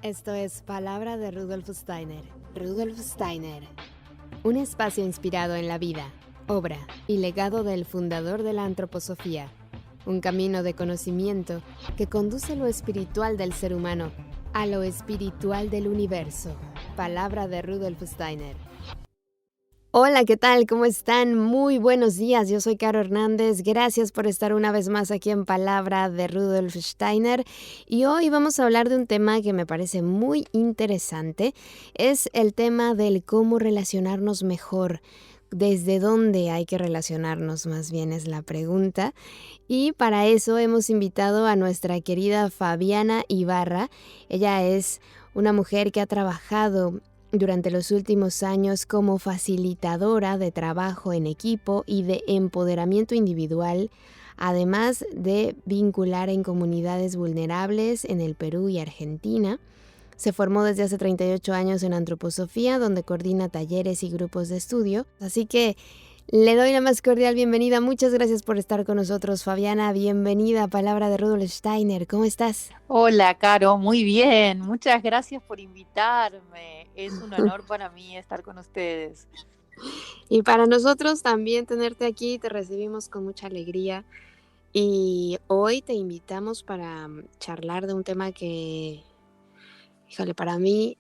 Esto es Palabra de Rudolf Steiner. Rudolf Steiner. Un espacio inspirado en la vida, obra y legado del fundador de la antroposofía. Un camino de conocimiento que conduce lo espiritual del ser humano a lo espiritual del universo. Palabra de Rudolf Steiner. Hola, ¿qué tal? ¿Cómo están? Muy buenos días, yo soy Caro Hernández. Gracias por estar una vez más aquí en Palabra de Rudolf Steiner. Y hoy vamos a hablar de un tema que me parece muy interesante. Es el tema del cómo relacionarnos mejor. ¿Desde dónde hay que relacionarnos? Más bien es la pregunta. Y para eso hemos invitado a nuestra querida Fabiana Ibarra. Ella es una mujer que ha trabajado durante los últimos años como facilitadora de trabajo en equipo y de empoderamiento individual, además de vincular en comunidades vulnerables en el Perú y Argentina. Se formó desde hace 38 años en antroposofía, donde coordina talleres y grupos de estudio. Así que le doy la más cordial bienvenida. Muchas gracias por estar con nosotros, Fabiana. Bienvenida a Palabra de Rudolf Steiner. ¿Cómo estás? Hola, Caro, muy bien. Muchas gracias por invitarme. Es un honor para mí estar con ustedes. Y para nosotros también tenerte aquí, te recibimos con mucha alegría. Y hoy te invitamos para charlar de un tema que, híjole, para mí,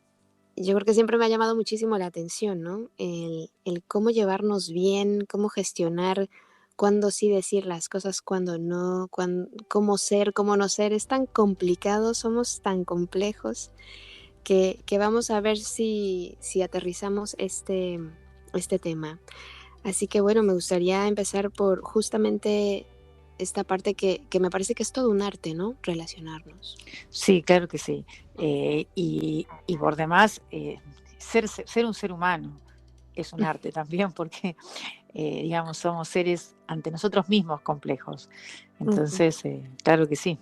yo creo que siempre me ha llamado muchísimo la atención, ¿no? El cómo llevarnos bien, cómo gestionar, cuándo sí decir las cosas, cuándo no, cómo ser, cómo no ser. Es tan complicado, somos tan complejos que vamos a ver si aterrizamos este tema. Así que bueno, me gustaría empezar por justamente esta parte que me parece que es todo un arte, ¿no? Relacionarnos. Sí, claro que sí. Y por demás, ser un ser humano es un arte también, porque, digamos, somos seres ante nosotros mismos complejos. Ujú. Entonces, claro que sí.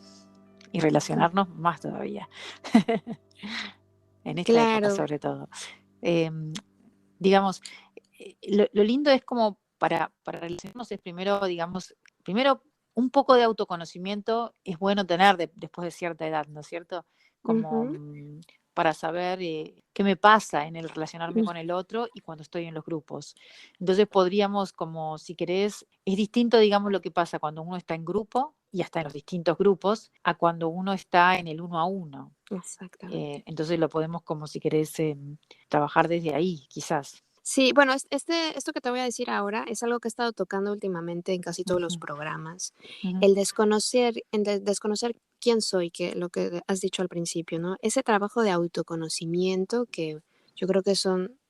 Y relacionarnos más todavía. En esta época, Claro. sobre todo. Eh, digamos, lo lindo es como para relacionarnos es primero, digamos, primero un poco de autoconocimiento es bueno tener después de cierta edad, ¿no es cierto? Como Ujú, para saber qué me pasa en el relacionarme con el otro y cuando estoy en los grupos. Entonces podríamos, como si querés, es distinto, digamos, lo que pasa cuando uno está en grupo y hasta en los distintos grupos, a cuando uno está en el uno a uno. exactamente. Entonces lo podemos, como si querés, trabajar desde ahí, quizás. Sí, bueno, esto que te voy a decir ahora es algo que he estado tocando últimamente en casi todos los Ujú, programas. ujú. El desconocer quién soy, que lo que has dicho al principio, ¿no? Ese trabajo de autoconocimiento que yo creo que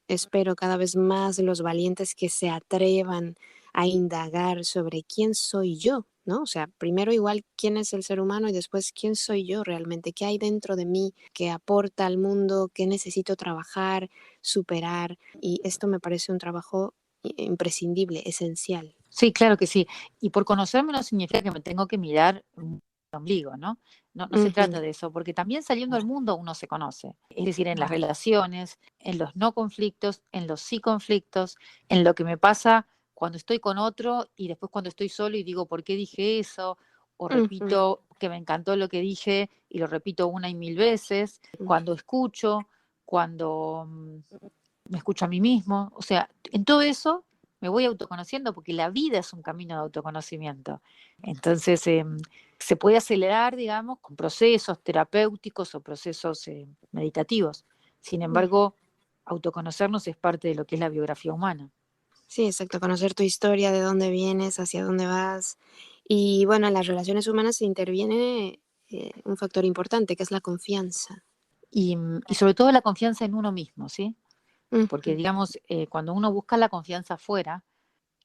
espero cada vez más los valientes que se atrevan a indagar sobre quién soy yo, ¿no? O sea, primero igual quién es el ser humano y después quién soy yo realmente, qué hay dentro de mí que aporta al mundo, qué necesito trabajar, superar. Y esto me parece un trabajo imprescindible, esencial. Sí, claro que sí. Y por conocerme no significa que me tengo que mirar un ombligo, ¿no? No se Ujú, trata de eso, porque también saliendo al mundo uno se conoce. Es decir, en las relaciones, en los no conflictos, en los sí conflictos, en lo que me pasa cuando estoy con otro y después cuando estoy solo y digo, ¿por qué dije eso? O ujú, repito que me encantó lo que dije y lo repito una y mil veces, cuando escucho, cuando me escucho a mí mismo, o sea, en todo eso me voy autoconociendo porque la vida es un camino de autoconocimiento. Entonces, se puede acelerar, digamos, con procesos terapéuticos o procesos meditativos. Sin ujú. embargo, autoconocernos es parte de lo que es la biografía humana. Sí, exacto, conocer tu historia, de dónde vienes, hacia dónde vas. Y bueno, en las relaciones humanas interviene un factor importante, que es la confianza. Y sobre todo la confianza en uno mismo, ¿sí? Porque, Ujú, digamos, cuando uno busca la confianza afuera,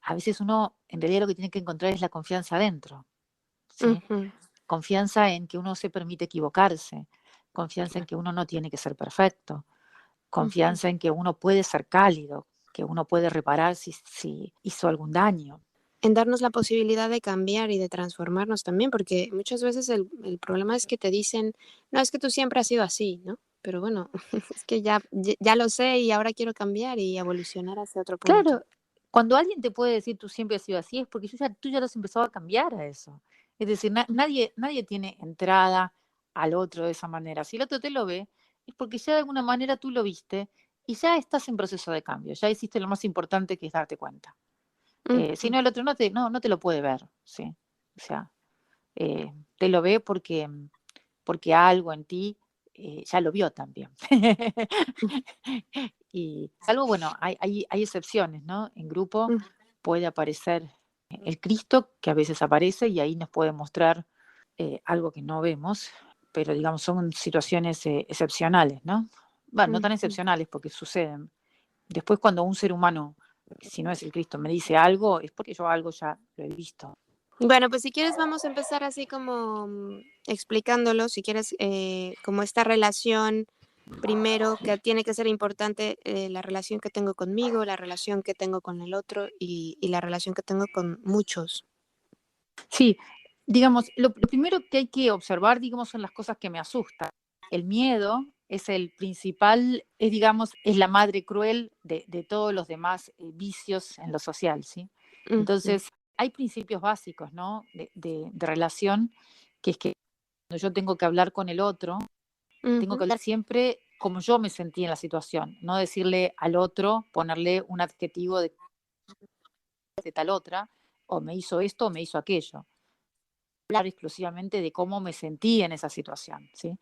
a veces uno en realidad lo que tiene que encontrar es la confianza adentro, ¿sí? ujú, Confianza en que uno se permite equivocarse, confianza en claro, que uno no tiene que ser perfecto, ujú. confianza en que uno puede ser cálido, que uno puede reparar si hizo algún daño. En darnos la posibilidad de cambiar y de transformarnos también, porque muchas veces el problema es que te dicen, no, es que tú siempre has sido así, ¿no? Pero bueno, es que ya lo sé y ahora quiero cambiar y evolucionar hacia otro punto. Claro, cuando alguien te puede decir tú siempre has sido así, es porque tú ya lo has empezado a cambiar a eso. Es decir, nadie tiene entrada al otro de esa manera. Si el otro te lo ve, es porque ya de alguna manera tú lo viste y ya estás en proceso de cambio, ya hiciste lo más importante que es darte cuenta. Si no, el otro no te lo puede ver, ¿sí? O sea, te lo ve porque algo en ti ya lo vio también. Y salvo, bueno, hay excepciones, ¿no? En grupo puede aparecer el Cristo, que a veces aparece y ahí nos puede mostrar algo que no vemos, pero digamos son situaciones excepcionales, ¿no? Bueno, no tan excepcionales porque suceden. Después cuando un ser humano, si no es el Cristo, me dice algo, es porque yo algo ya lo he visto. Bueno, pues si quieres vamos a empezar así como explicándolo, si quieres, como esta relación, primero que tiene que ser importante, la relación que tengo conmigo, la relación que tengo con el otro y la relación que tengo con muchos. Sí, digamos, lo primero que hay que observar, digamos, son las cosas que me asustan. El miedo es el principal, digamos, es la madre cruel de todos los demás vicios en lo social, ¿sí? Entonces, hay principios básicos, ¿no? De relación, que es que cuando yo tengo que hablar con el otro, tengo que hablar siempre como yo me sentí en la situación, no decirle al otro, ponerle un adjetivo de tal otra, o me hizo esto o me hizo aquello. Hablar exclusivamente de cómo me sentí en esa situación, ¿sí?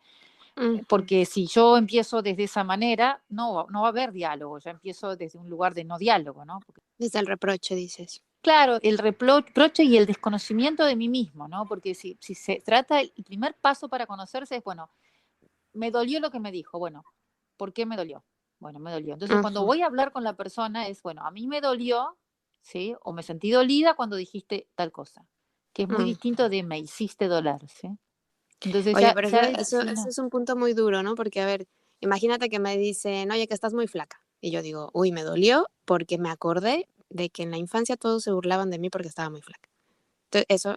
Porque si yo empiezo desde esa manera, no va a haber diálogo, ya empiezo desde un lugar de no diálogo, ¿no? Porque, Desde el reproche, dices. claro, el reproche y el desconocimiento de mí mismo, ¿no? Porque si se trata, el primer paso para conocerse es, bueno, me dolió lo que me dijo, bueno, ¿por qué me dolió? Bueno, me dolió. Entonces, cuando voy a hablar con la persona es, bueno, a mí me dolió, ¿sí? O me sentí dolida cuando dijiste tal cosa, que es muy distinto de me hiciste doler, ¿sí? Entonces Oye, pero ya eso es un punto muy duro, ¿no? Porque, a ver, imagínate que me dicen, oye, que estás muy flaca. Y yo digo, uy, me dolió porque me acordé de que en la infancia todos se burlaban de mí porque estaba muy flaca. Entonces, eso.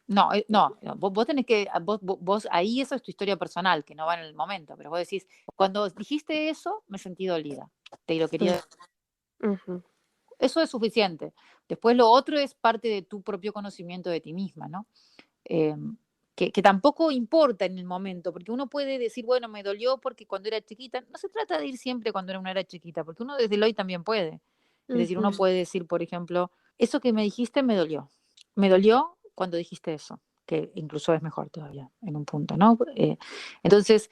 no, vos tenés que, vos ahí eso es tu historia personal, que no va en el momento, pero vos decís, cuando dijiste eso, me sentí dolida, te lo quería. Eso es suficiente. Después lo otro es parte de tu propio conocimiento de ti misma, ¿no? Eh, que tampoco importa en el momento, porque uno puede decir, bueno, me dolió porque cuando era chiquita, no se trata de ir siempre cuando uno era chiquita, porque uno desde el hoy también puede. Es decir, uno puede decir, por ejemplo, eso que me dijiste me dolió cuando dijiste eso, que incluso es mejor todavía en un punto, ¿no? Entonces,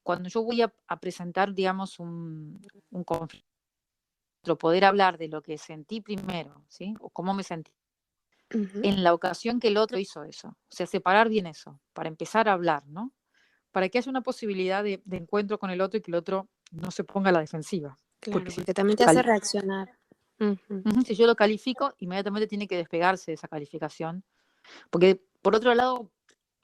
cuando yo voy a presentar, digamos, un conflicto, poder hablar de lo que sentí primero, ¿sí? O cómo me sentí en la ocasión que el otro hizo eso. O sea, separar bien eso, para empezar a hablar, ¿no? Para que haya una posibilidad de encuentro con el otro y que el otro no se ponga a la defensiva. Porque Claro, porque también te hace reaccionar. si yo lo califico, inmediatamente tiene que despegarse de esa calificación. Porque, por otro lado,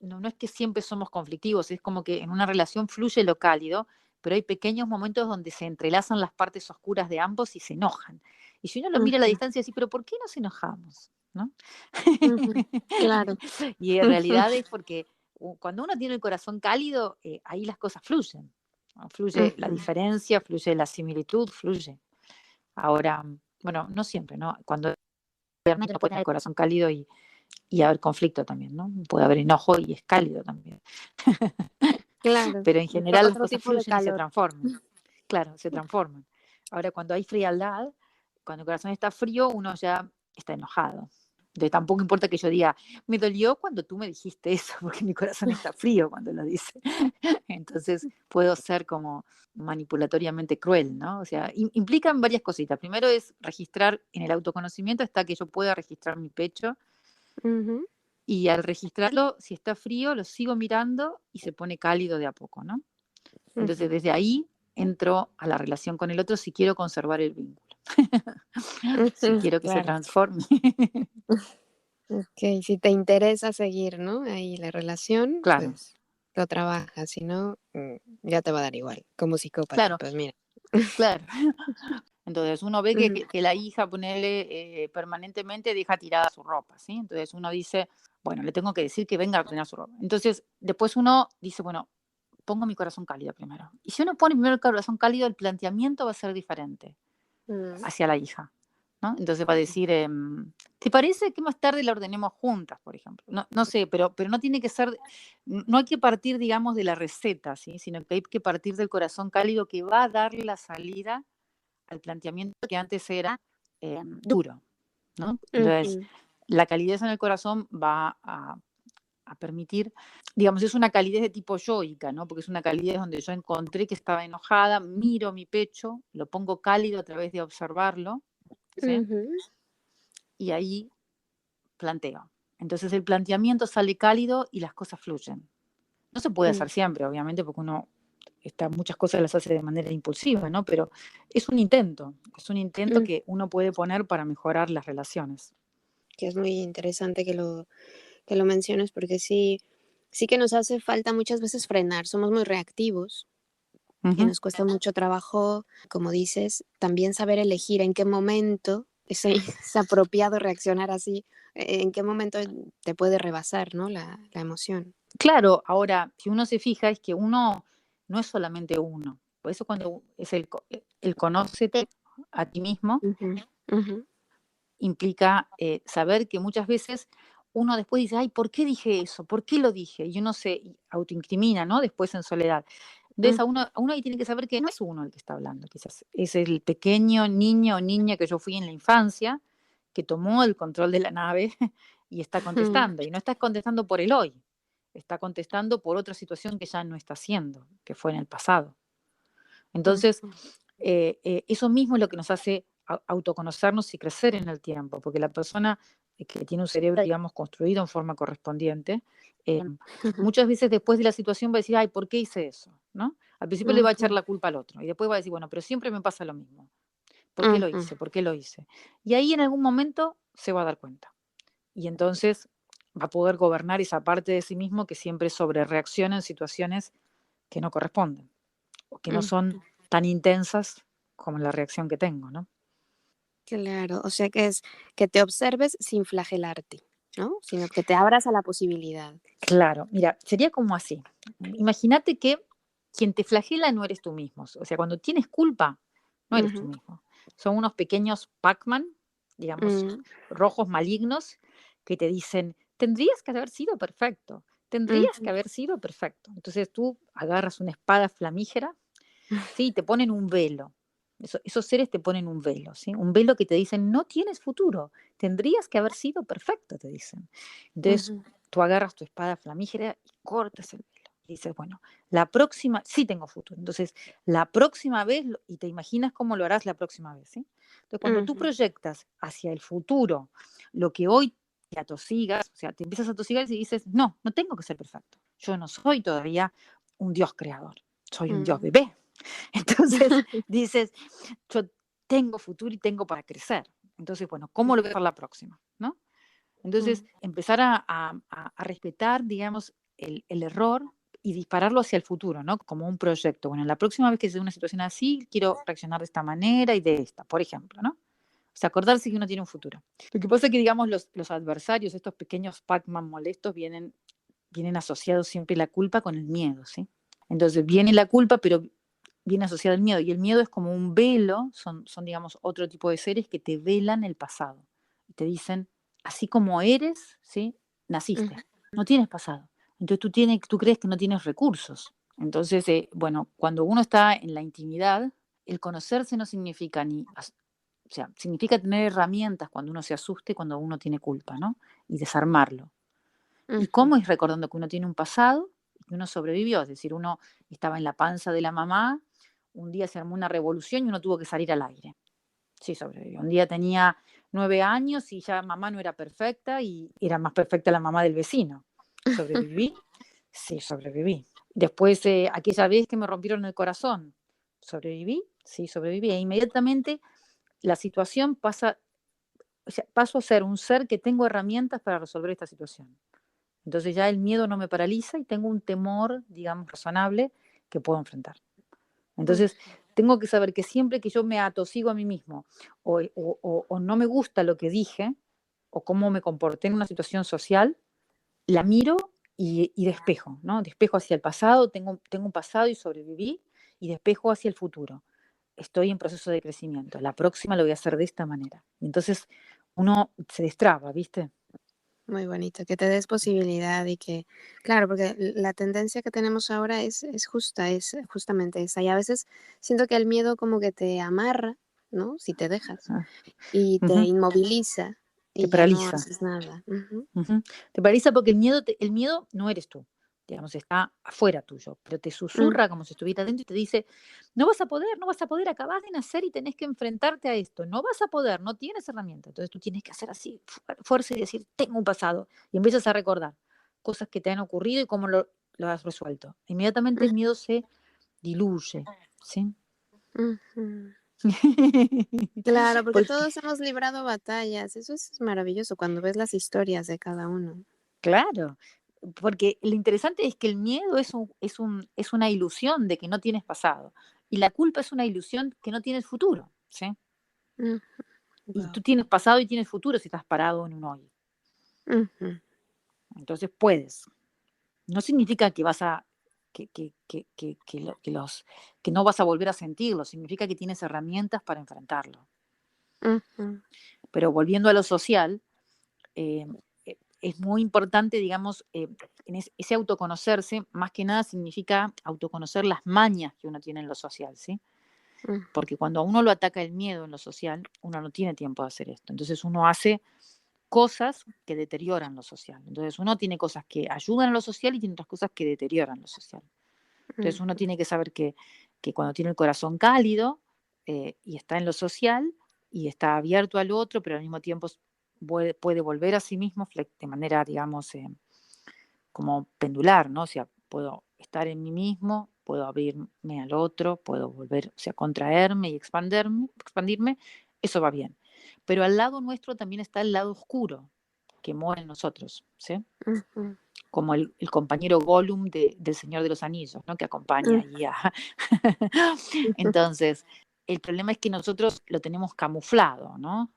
no es que siempre somos conflictivos, es como que en una relación fluye lo cálido, pero hay pequeños momentos donde se entrelazan las partes oscuras de ambos y se enojan. Y si uno lo mira a la distancia, dice, pero ¿por qué nos enojamos? ¿No? Claro. Y en realidad es porque cuando uno tiene el corazón cálido, ahí las cosas fluyen, ¿no? Fluye la diferencia, fluye la similitud, fluye. Ahora, bueno, no siempre, ¿no? Cuando realmente uno puede tener el corazón cálido y haber conflicto también, ¿no? Puede haber enojo y es cálido también. Claro. Pero en general las Otro cosas tipo de fluyen y se calor. transforman. Claro, se transforman. Ahora, cuando hay frialdad, cuando el corazón está frío, uno ya está enojado. Entonces tampoco importa que yo diga, me dolió cuando tú me dijiste eso, porque mi corazón está frío cuando lo dice. Entonces puedo ser como manipulatoriamente cruel, ¿no? O sea, implican varias cositas. Primero es registrar en el autoconocimiento hasta que yo pueda registrar mi pecho. Y al registrarlo, si está frío, lo sigo mirando y se pone cálido de a poco, ¿no? Entonces desde ahí entro a la relación con el otro si quiero conservar el vínculo. Si quiero que se transforme. Ok, si te interesa seguir, ¿no? Ahí la relación, Claro, pues lo trabajas, si no, ya te va a dar igual, como psicópata, claro, pues mira. claro. Entonces uno ve que la hija, ponele, permanentemente deja tirada su ropa, ¿sí? Entonces uno dice, bueno, le tengo que decir que venga a ordenar su ropa. Entonces después uno dice, bueno, pongo mi corazón cálido primero. Y si uno pone primero el corazón cálido, el planteamiento va a ser diferente hacia la hija. ¿no? Entonces va a decir, ¿te parece que más tarde la ordenemos juntas, por ejemplo? No sé, pero no tiene que ser, no hay que partir, digamos, de la receta, ¿sí? Sino que hay que partir del corazón cálido que va a darle la salida al planteamiento que antes era duro, ¿no? Entonces, Ujú, la calidez en el corazón va a permitir, digamos, es una calidez de tipo yoica, ¿no? Porque es una calidez donde yo encontré que estaba enojada, miro mi pecho, lo pongo cálido a través de observarlo, ¿sí? ujú, Y ahí planteo. Entonces el planteamiento sale cálido y las cosas fluyen. No se puede mm, hacer siempre, obviamente, porque uno muchas cosas las hace de manera impulsiva, ¿no? Pero es un intento mm. que uno puede poner para mejorar las relaciones. Que es muy interesante que lo menciones porque sí, sí que nos hace falta muchas veces frenar, somos muy reactivos y Ujú. nos cuesta mucho trabajo, como dices, también saber elegir en qué momento es apropiado reaccionar así, en qué momento te puede rebasar, ¿no? La emoción. Claro, ahora, si uno se fija, es que uno no es solamente uno. Por eso cuando es el conócete a ti mismo, Ujú, ujú, implica saber que muchas veces uno después dice, ay, ¿por qué dije eso? ¿Por qué lo dije? Y uno se autoincrimina, ¿no? Después en soledad. Entonces mm, a uno ahí tiene que saber que no es uno el que está hablando, quizás es el pequeño niño o niña que yo fui en la infancia, que tomó el control de la nave y está mm, contestando. Y no está contestando por el hoy, está contestando por otra situación que ya no está haciendo, que fue en el pasado. Entonces, ujú, eso mismo es lo que nos hace autoconocernos y crecer en el tiempo, porque la persona que tiene un cerebro, digamos, construido en forma correspondiente, eh, muchas veces después de la situación va a decir, ay, ¿por qué hice eso? ¿No? Al principio le va a echar ujú, la culpa al otro y después va a decir, bueno, pero siempre me pasa lo mismo. ¿Por qué lo ujú, hice? ¿Por qué lo hice? Y ahí en algún momento se va a dar cuenta. Y entonces va a poder gobernar esa parte de sí mismo que siempre sobre reacciona en situaciones que no corresponden o que no ujú. son tan intensas como la reacción que tengo, ¿no? Claro, o sea que es que te observes sin flagelarte, ¿no? Sino que te abras a la posibilidad. Claro, mira, sería como así. Imagínate que quien te flagela no eres tú mismo. O sea, cuando tienes culpa, no eres tú Ujú, mismo. Son unos pequeños Pac-Man, digamos, mm, rojos malignos, que te dicen, tendrías que haber sido perfecto, tendrías ujú, que haber sido perfecto. Entonces tú agarras una espada flamígera, ¿sí? Y te ponen un velo. Esos seres te ponen un velo, ¿sí? Un velo que te dicen, no tienes futuro, tendrías que haber sido perfecto, te dicen. Entonces ujú, tú agarras tu espada flamígera y cortas el velo. Y dices, bueno, la próxima, sí tengo futuro. Entonces, la próxima vez, y te imaginas cómo lo harás la próxima vez, ¿sí? Entonces, cuando tú ujú, proyectas hacia el futuro lo que hoy te atosigas, o sea, te empiezas a atosigar y dices, no, no tengo que ser perfecto. Yo no soy todavía un Dios creador, soy un Dios mm. bebé. Entonces dices, yo tengo futuro y tengo para crecer. Entonces, bueno, ¿cómo lo voy a hacer la próxima? ¿No? Entonces, Mm, empezar a respetar, digamos, el error y dispararlo hacia el futuro, ¿no? Como un proyecto. Bueno, la próxima vez que se dé una situación así, quiero reaccionar de esta manera y de esta, por ejemplo, ¿no? O sea, acordarse que uno tiene un futuro. Lo que pasa es que, digamos, los adversarios, estos pequeños Pac-Man molestos, vienen asociados siempre la culpa con el miedo, ¿sí? Entonces viene la culpa, pero viene asociado al miedo. Y el miedo es como un velo, son, digamos, otro tipo de seres que te velan el pasado. Y te dicen, así como eres, ¿sí? Naciste, ujú, no tienes pasado. Entonces tú crees que no tienes recursos. Entonces, bueno, cuando uno está en la intimidad, el conocerse no significa o sea, significa tener herramientas cuando uno se asuste, cuando uno tiene culpa, ¿no? Y desarmarlo. ¿Y ujú, cómo es recordando que uno tiene un pasado y que uno sobrevivió? Es decir, uno estaba en la panza de la mamá, un día se armó una revolución y uno tuvo que salir al aire. Sí, sobrevivió. Un día tenía 9 años y ya mamá no era perfecta y era más perfecta la mamá del vecino. ¿Sobreviví? Sí, sobreviví. Después, aquella vez que me rompieron el corazón, ¿sobreviví? Sí, sobreviví. E inmediatamente la situación pasa, o sea, paso a ser un ser que tengo herramientas para resolver esta situación. Entonces ya el miedo no me paraliza y tengo un temor, digamos, razonable que puedo enfrentar. mm, Entonces tengo que saber que siempre que yo me atosigo a mí mismo o no me gusta lo que dije o cómo me comporté en una situación social, la miro y despejo, ¿no? Despejo hacia el pasado, tengo un pasado y sobreviví, y despejo hacia el futuro. estoy en proceso de crecimiento, la próxima lo voy a hacer de esta manera. Y entonces uno se destraba, ¿viste? Muy bonito, que te des posibilidad y que, claro, porque la tendencia que tenemos ahora es justa, es justamente esa. Y a veces siento que el miedo como que te amarra, ¿no? Si te dejas, Ah, y te ujú. inmoviliza Te y ya no paraliza. haces nada. Ujú, Ujú. Te paraliza porque el miedo no eres tú, digamos, está afuera tuyo, pero te mm, susurra como si estuviera dentro y te dice, no vas a poder, acabas de nacer y tenés que enfrentarte a esto, no vas a poder, no tienes herramienta. Entonces tú tienes que hacer así, fuerza y decir, tengo un pasado, y empiezas a recordar cosas que te han ocurrido y cómo lo has resuelto. Inmediatamente el miedo se diluye, ¿sí? ujú. Claro, porque Porque, todos hemos librado batallas. Eso es maravilloso cuando ves las historias de cada uno. claro, porque lo interesante es que el miedo es una ilusión de que no tienes pasado y la culpa es una ilusión que no tienes futuro, ¿sí? Y Wow. tú tienes pasado y tienes futuro si estás parado en un hoy. Entonces puedes. No significa que vas a que no vas a volver a sentirlo, significa que tienes herramientas para enfrentarlo. Pero volviendo a lo social, eh, es muy importante, digamos, ese autoconocerse, más que nada significa autoconocer las mañas que uno tiene en lo social, ¿sí? Porque cuando a uno lo ataca el miedo en lo social, uno no tiene tiempo de hacer esto. Entonces uno hace cosas que deterioran lo social. Entonces uno tiene cosas que ayudan a lo social y tiene otras cosas que deterioran lo social. Entonces uno tiene que saber que cuando tiene el corazón cálido y está en lo social y está abierto al otro, pero al mismo tiempo puede volver a sí mismo de manera, digamos, como pendular, ¿no? O sea, puedo estar en mí mismo, puedo abrirme al otro, puedo volver, o sea, contraerme y expandirme, eso va bien. Pero al lado nuestro también está el lado oscuro que mora en nosotros, ¿sí? Como el compañero Gollum del Señor de los Anillos, ¿no? Que acompaña ahí a... Entonces, el problema es que nosotros lo tenemos camuflado, ¿no?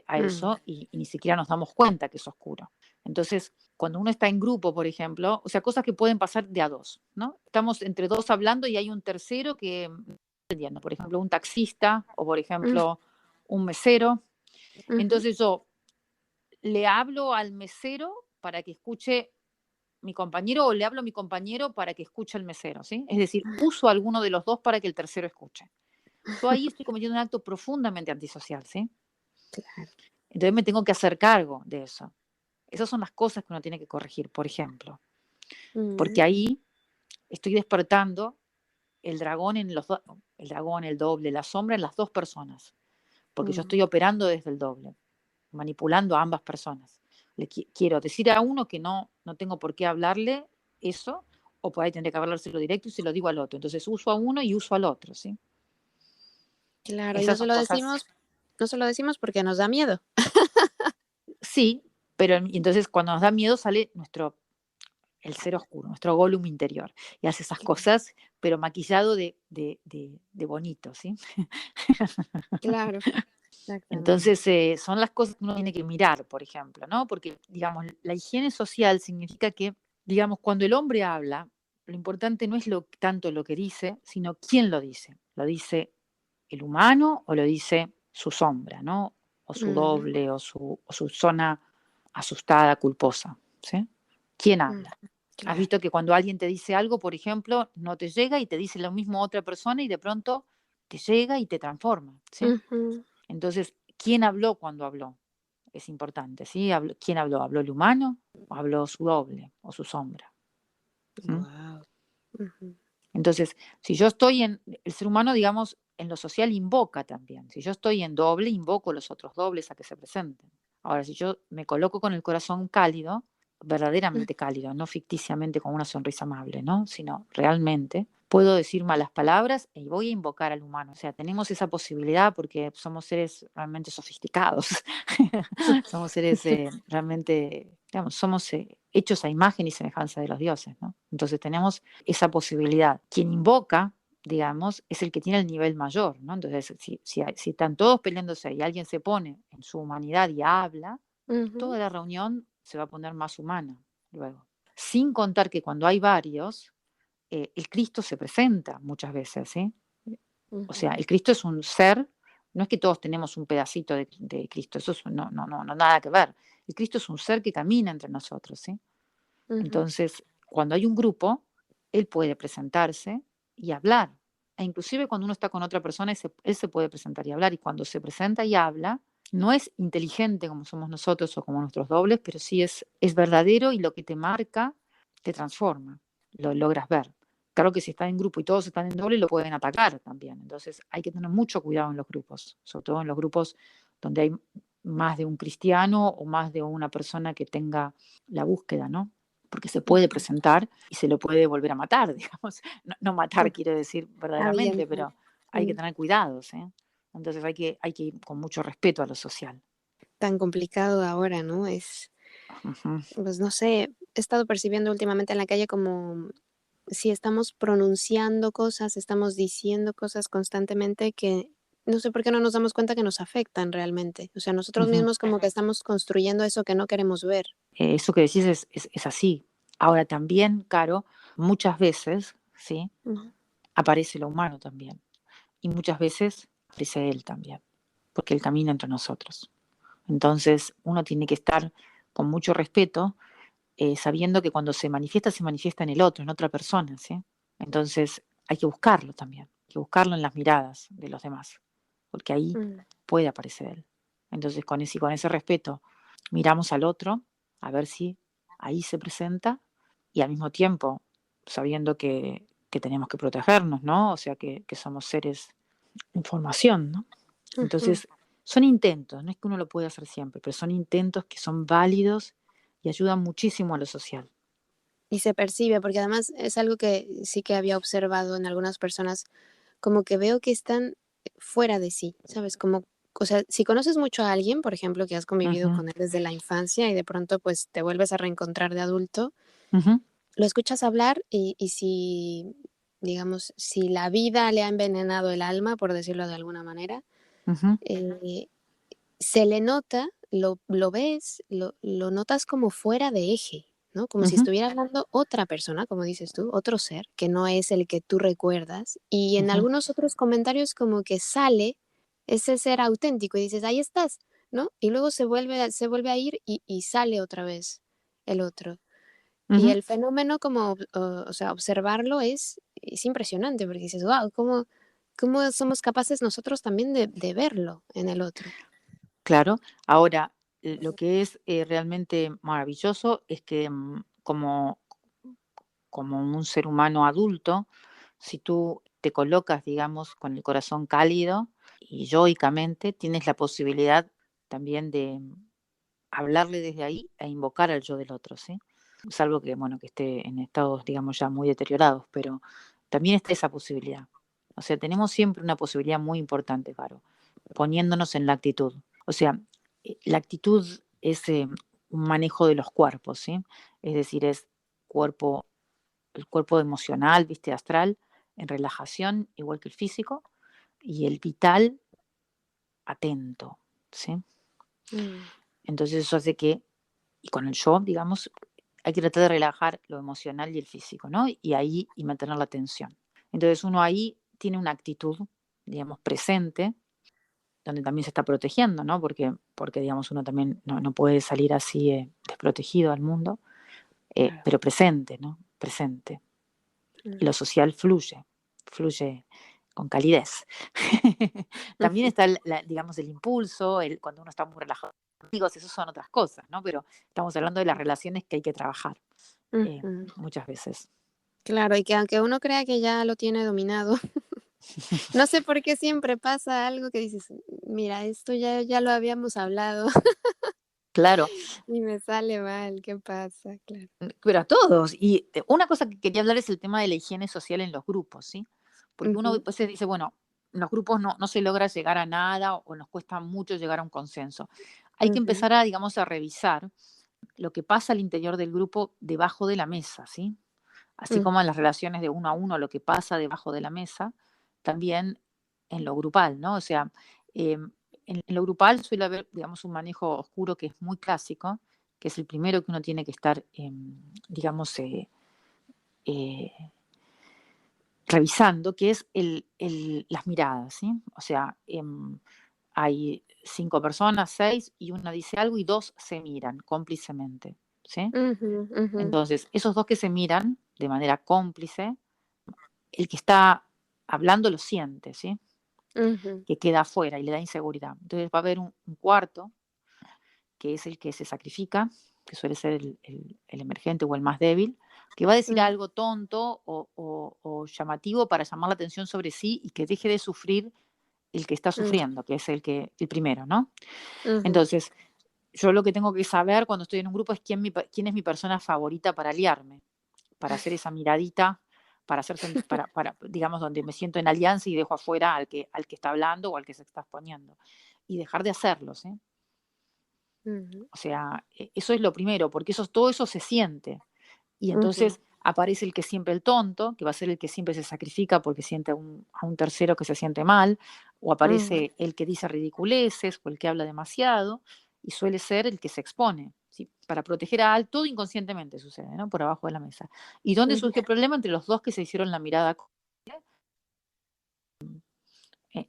A eso y ni siquiera nos damos cuenta que es oscuro. Entonces, cuando uno está en grupo, por ejemplo, o sea, cosas que pueden pasar de a dos, ¿no? Estamos entre dos hablando y hay un tercero que, entiendo, por ejemplo, un taxista o, por ejemplo, un mesero. Entonces yo le hablo al mesero para que escuche mi compañero o le hablo a mi compañero para que escuche al mesero, ¿sí? Es decir, uso a alguno de los dos para que el tercero escuche. Yo ahí estoy cometiendo un acto profundamente antisocial, ¿sí? Claro. Entonces me tengo que hacer cargo de eso. Esas son las cosas que uno tiene que corregir, por ejemplo. Porque ahí estoy despertando el dragón en los dos, el dragón, el doble, la sombra en las dos personas. Porque yo estoy operando desde el doble, manipulando a ambas personas. Quiero decir a uno que no tengo por qué hablarle eso, o por ahí tendré que hablárselo directo y se lo digo al otro. Entonces uso a uno y uso al otro, ¿sí? Claro, y Esas son cosas, no se lo decimos porque nos da miedo. sí, pero y entonces cuando nos da miedo sale el ser oscuro, nuestro Gollum interior, y hace esas cosas, pero maquillado de bonito, ¿sí? Claro, exactamente. Entonces, son las cosas que uno tiene que mirar, por ejemplo, ¿no? Porque, digamos, la higiene social significa que, digamos, cuando el hombre habla, lo importante no es tanto lo que dice, sino quién lo dice. ¿Lo dice el humano o lo dice su sombra, ¿no? O su doble o su zona asustada, culposa, ¿sí? ¿Quién habla? Has Claro. visto que cuando alguien te dice algo, por ejemplo, no te llega y te dice lo mismo a otra persona y de pronto te llega y te transforma, ¿sí? Entonces, ¿quién habló cuando habló? Es importante, ¿sí? ¿Quién habló? ¿Habló el humano o habló su doble o su sombra? ¿Mm? Wow. Entonces, si yo estoy el ser humano, digamos, en lo social invoca también. Si yo estoy en doble, invoco los otros dobles a que se presenten. Ahora, si yo me coloco con el corazón cálido, verdaderamente cálido, no ficticiamente con una sonrisa amable, ¿no? Sino realmente, puedo decir malas palabras y voy a invocar al humano. O sea, tenemos esa posibilidad porque somos seres realmente sofisticados. Somos seres realmente, digamos, somos hechos a imagen y semejanza de los dioses, ¿no? Entonces tenemos esa posibilidad. Quien invoca, digamos, es el que tiene el nivel mayor, ¿no? Entonces, si están todos peleándose y alguien se pone en su humanidad y habla, toda la reunión se va a poner más humana luego. Sin contar que cuando hay varios, el Cristo se presenta muchas veces, ¿sí? O sea, el Cristo es un ser, no es que todos tenemos un pedacito de Cristo, eso no, nada que ver. El Cristo es un ser que camina entre nosotros, ¿sí? Ujú. Entonces, cuando hay un grupo, él puede presentarse y hablar. E inclusive cuando uno está con otra persona, él se puede presentar y hablar. Y cuando se presenta y habla, no es inteligente como somos nosotros o como nuestros dobles, pero sí es verdadero, y lo que te marca te transforma, lo logras ver. Claro que si están en grupo y todos están en doble, lo pueden atacar también. Entonces hay que tener mucho cuidado en los grupos, sobre todo en los grupos donde hay más de un cristiano o más de una persona que tenga la búsqueda, ¿no? Porque se puede Ujú. presentar y se lo puede volver a matar, digamos. No matar Ujú. quiere decir verdaderamente, Avienta. pero hay que Mm. tener cuidados, ¿eh? Entonces hay que ir con mucho respeto a lo social. Tan complicado ahora, ¿no? Ujú. Pues no sé, he estado percibiendo últimamente en la calle como si estamos pronunciando cosas, estamos diciendo cosas constantemente que no sé por qué no nos damos cuenta que nos afectan realmente. O sea, nosotros Ujú. mismos como que estamos construyendo eso que no queremos ver. Eso que decís es así. Ahora también, Caro, muchas veces, ¿sí? Ujú. Aparece lo humano también. Y muchas veces aparece él también, porque él camina entre nosotros. Entonces uno tiene que estar con mucho respeto, sabiendo que cuando se manifiesta en el otro, en otra persona, ¿sí? Entonces hay que buscarlo también, hay que buscarlo en las miradas de los demás, porque ahí Mm. puede aparecer él. Entonces con ese respeto miramos al otro, a ver si ahí se presenta, y al mismo tiempo sabiendo que tenemos que protegernos, ¿no? O sea, que somos seres en formación, ¿no? Ujú. Entonces, son intentos, no es que uno lo pueda hacer siempre, pero son intentos que son válidos y ayudan muchísimo a lo social. Y se percibe, porque además es algo que sí que había observado en algunas personas, como que veo que están fuera de sí, ¿sabes? Como, o sea, si conoces mucho a alguien, por ejemplo, que has convivido Ujú, con él desde la infancia y de pronto pues te vuelves a reencontrar de adulto, ujú, lo escuchas hablar y si, digamos, si la vida le ha envenenado el alma, por decirlo de alguna manera, ujú, eh, se le nota, lo ves, lo notas como fuera de eje, ¿no? Como si ujú, estuviera hablando otra persona, como dices tú, otro ser, que no es el que tú recuerdas. Y en ujú, algunos otros comentarios como que sale ese ser auténtico y dices, ahí estás, ¿no? Y luego se vuelve a ir y sale otra vez el otro. Y ujú. el fenómeno como, o sea, observarlo es impresionante porque dices, wow, ¿cómo somos capaces nosotros también de verlo en el otro? Claro, ahora lo que es realmente maravilloso es que como un ser humano adulto, si tú te colocas, digamos, con el corazón cálido y yoicamente, tienes la posibilidad también de hablarle desde ahí e invocar al yo del otro, ¿sí? Salvo que, bueno, que esté en estados, digamos, ya muy deteriorados, pero también está esa posibilidad. O sea, tenemos siempre una posibilidad muy importante, Caro, poniéndonos en la actitud. O sea, la actitud es un manejo de los cuerpos, ¿sí? Es decir, es cuerpo, el cuerpo emocional, viste, astral, en relajación, igual que el físico, y el vital, atento, ¿sí? Mm. Entonces eso hace que, y con el yo, digamos, hay que tratar de relajar lo emocional y el físico, ¿no? Y ahí, y mantener la atención. Entonces uno ahí tiene una actitud, digamos, presente, donde también se está protegiendo, ¿no? Porque digamos, uno también no puede salir así desprotegido al mundo, Claro. pero presente, ¿no? Presente. Y Mm. lo social fluye con calidez. También está, digamos, el impulso, cuando uno está muy relajado. Amigos, eso son otras cosas, ¿no? Pero estamos hablando de las relaciones que hay que trabajar Ujú. muchas veces. Claro, y que aunque uno crea que ya lo tiene dominado, no sé por qué siempre pasa algo que dices, mira, esto ya lo habíamos hablado Claro, y me sale mal, ¿qué pasa? Claro. pero a todos. Y una cosa que quería hablar es el tema de la higiene social en los grupos, ¿sí? Porque uno Ujú, después se dice, bueno, en los grupos no se logra llegar a nada o nos cuesta mucho llegar a un consenso. Hay que ujú, empezar a, digamos, a revisar lo que pasa al interior del grupo debajo de la mesa, ¿sí? Así mm. como en las relaciones de uno a uno, lo que pasa debajo de la mesa, también en lo grupal, ¿no? O sea, en lo grupal suele haber, digamos, un manejo oscuro que es muy clásico, que es el primero que uno tiene que estar, digamos, eh, revisando, que es las miradas, ¿sí? O sea, hay 5 personas, 6, y una dice algo y 2 se miran cómplicemente, ¿sí? Ujú, ujú, Entonces, esos 2 que se miran de manera cómplice, el que está hablando lo siente, ¿sí? ujú, Que queda afuera y le da inseguridad. Entonces va a haber un cuarto, que es el que se sacrifica, que suele ser el emergente o el más débil, que va a decir mm, algo tonto o llamativo para llamar la atención sobre sí y que deje de sufrir el que está mm, sufriendo, que es el primero, ¿no? ujú. Entonces, yo lo que tengo que saber cuando estoy en un grupo es quién es mi persona favorita para aliarme, para hacer esa miradita, para hacer digamos, donde me siento en alianza y dejo afuera al que está hablando o al que se está exponiendo. Y dejar de hacerlo, ¿sí? Ujú, O sea, eso es lo primero, porque todo eso se siente. Y ujú, entonces aparece el que siempre el tonto, que va a ser el que siempre se sacrifica porque siente a un tercero que se siente mal, o ujú, aparece el que dice ridiculeces o el que habla demasiado, y suele ser el que se expone, ¿sí? Para proteger a todo inconscientemente sucede, ¿no? Por abajo de la mesa. ¿Y dónde ujú, surge el problema? Entre los dos que se hicieron la mirada.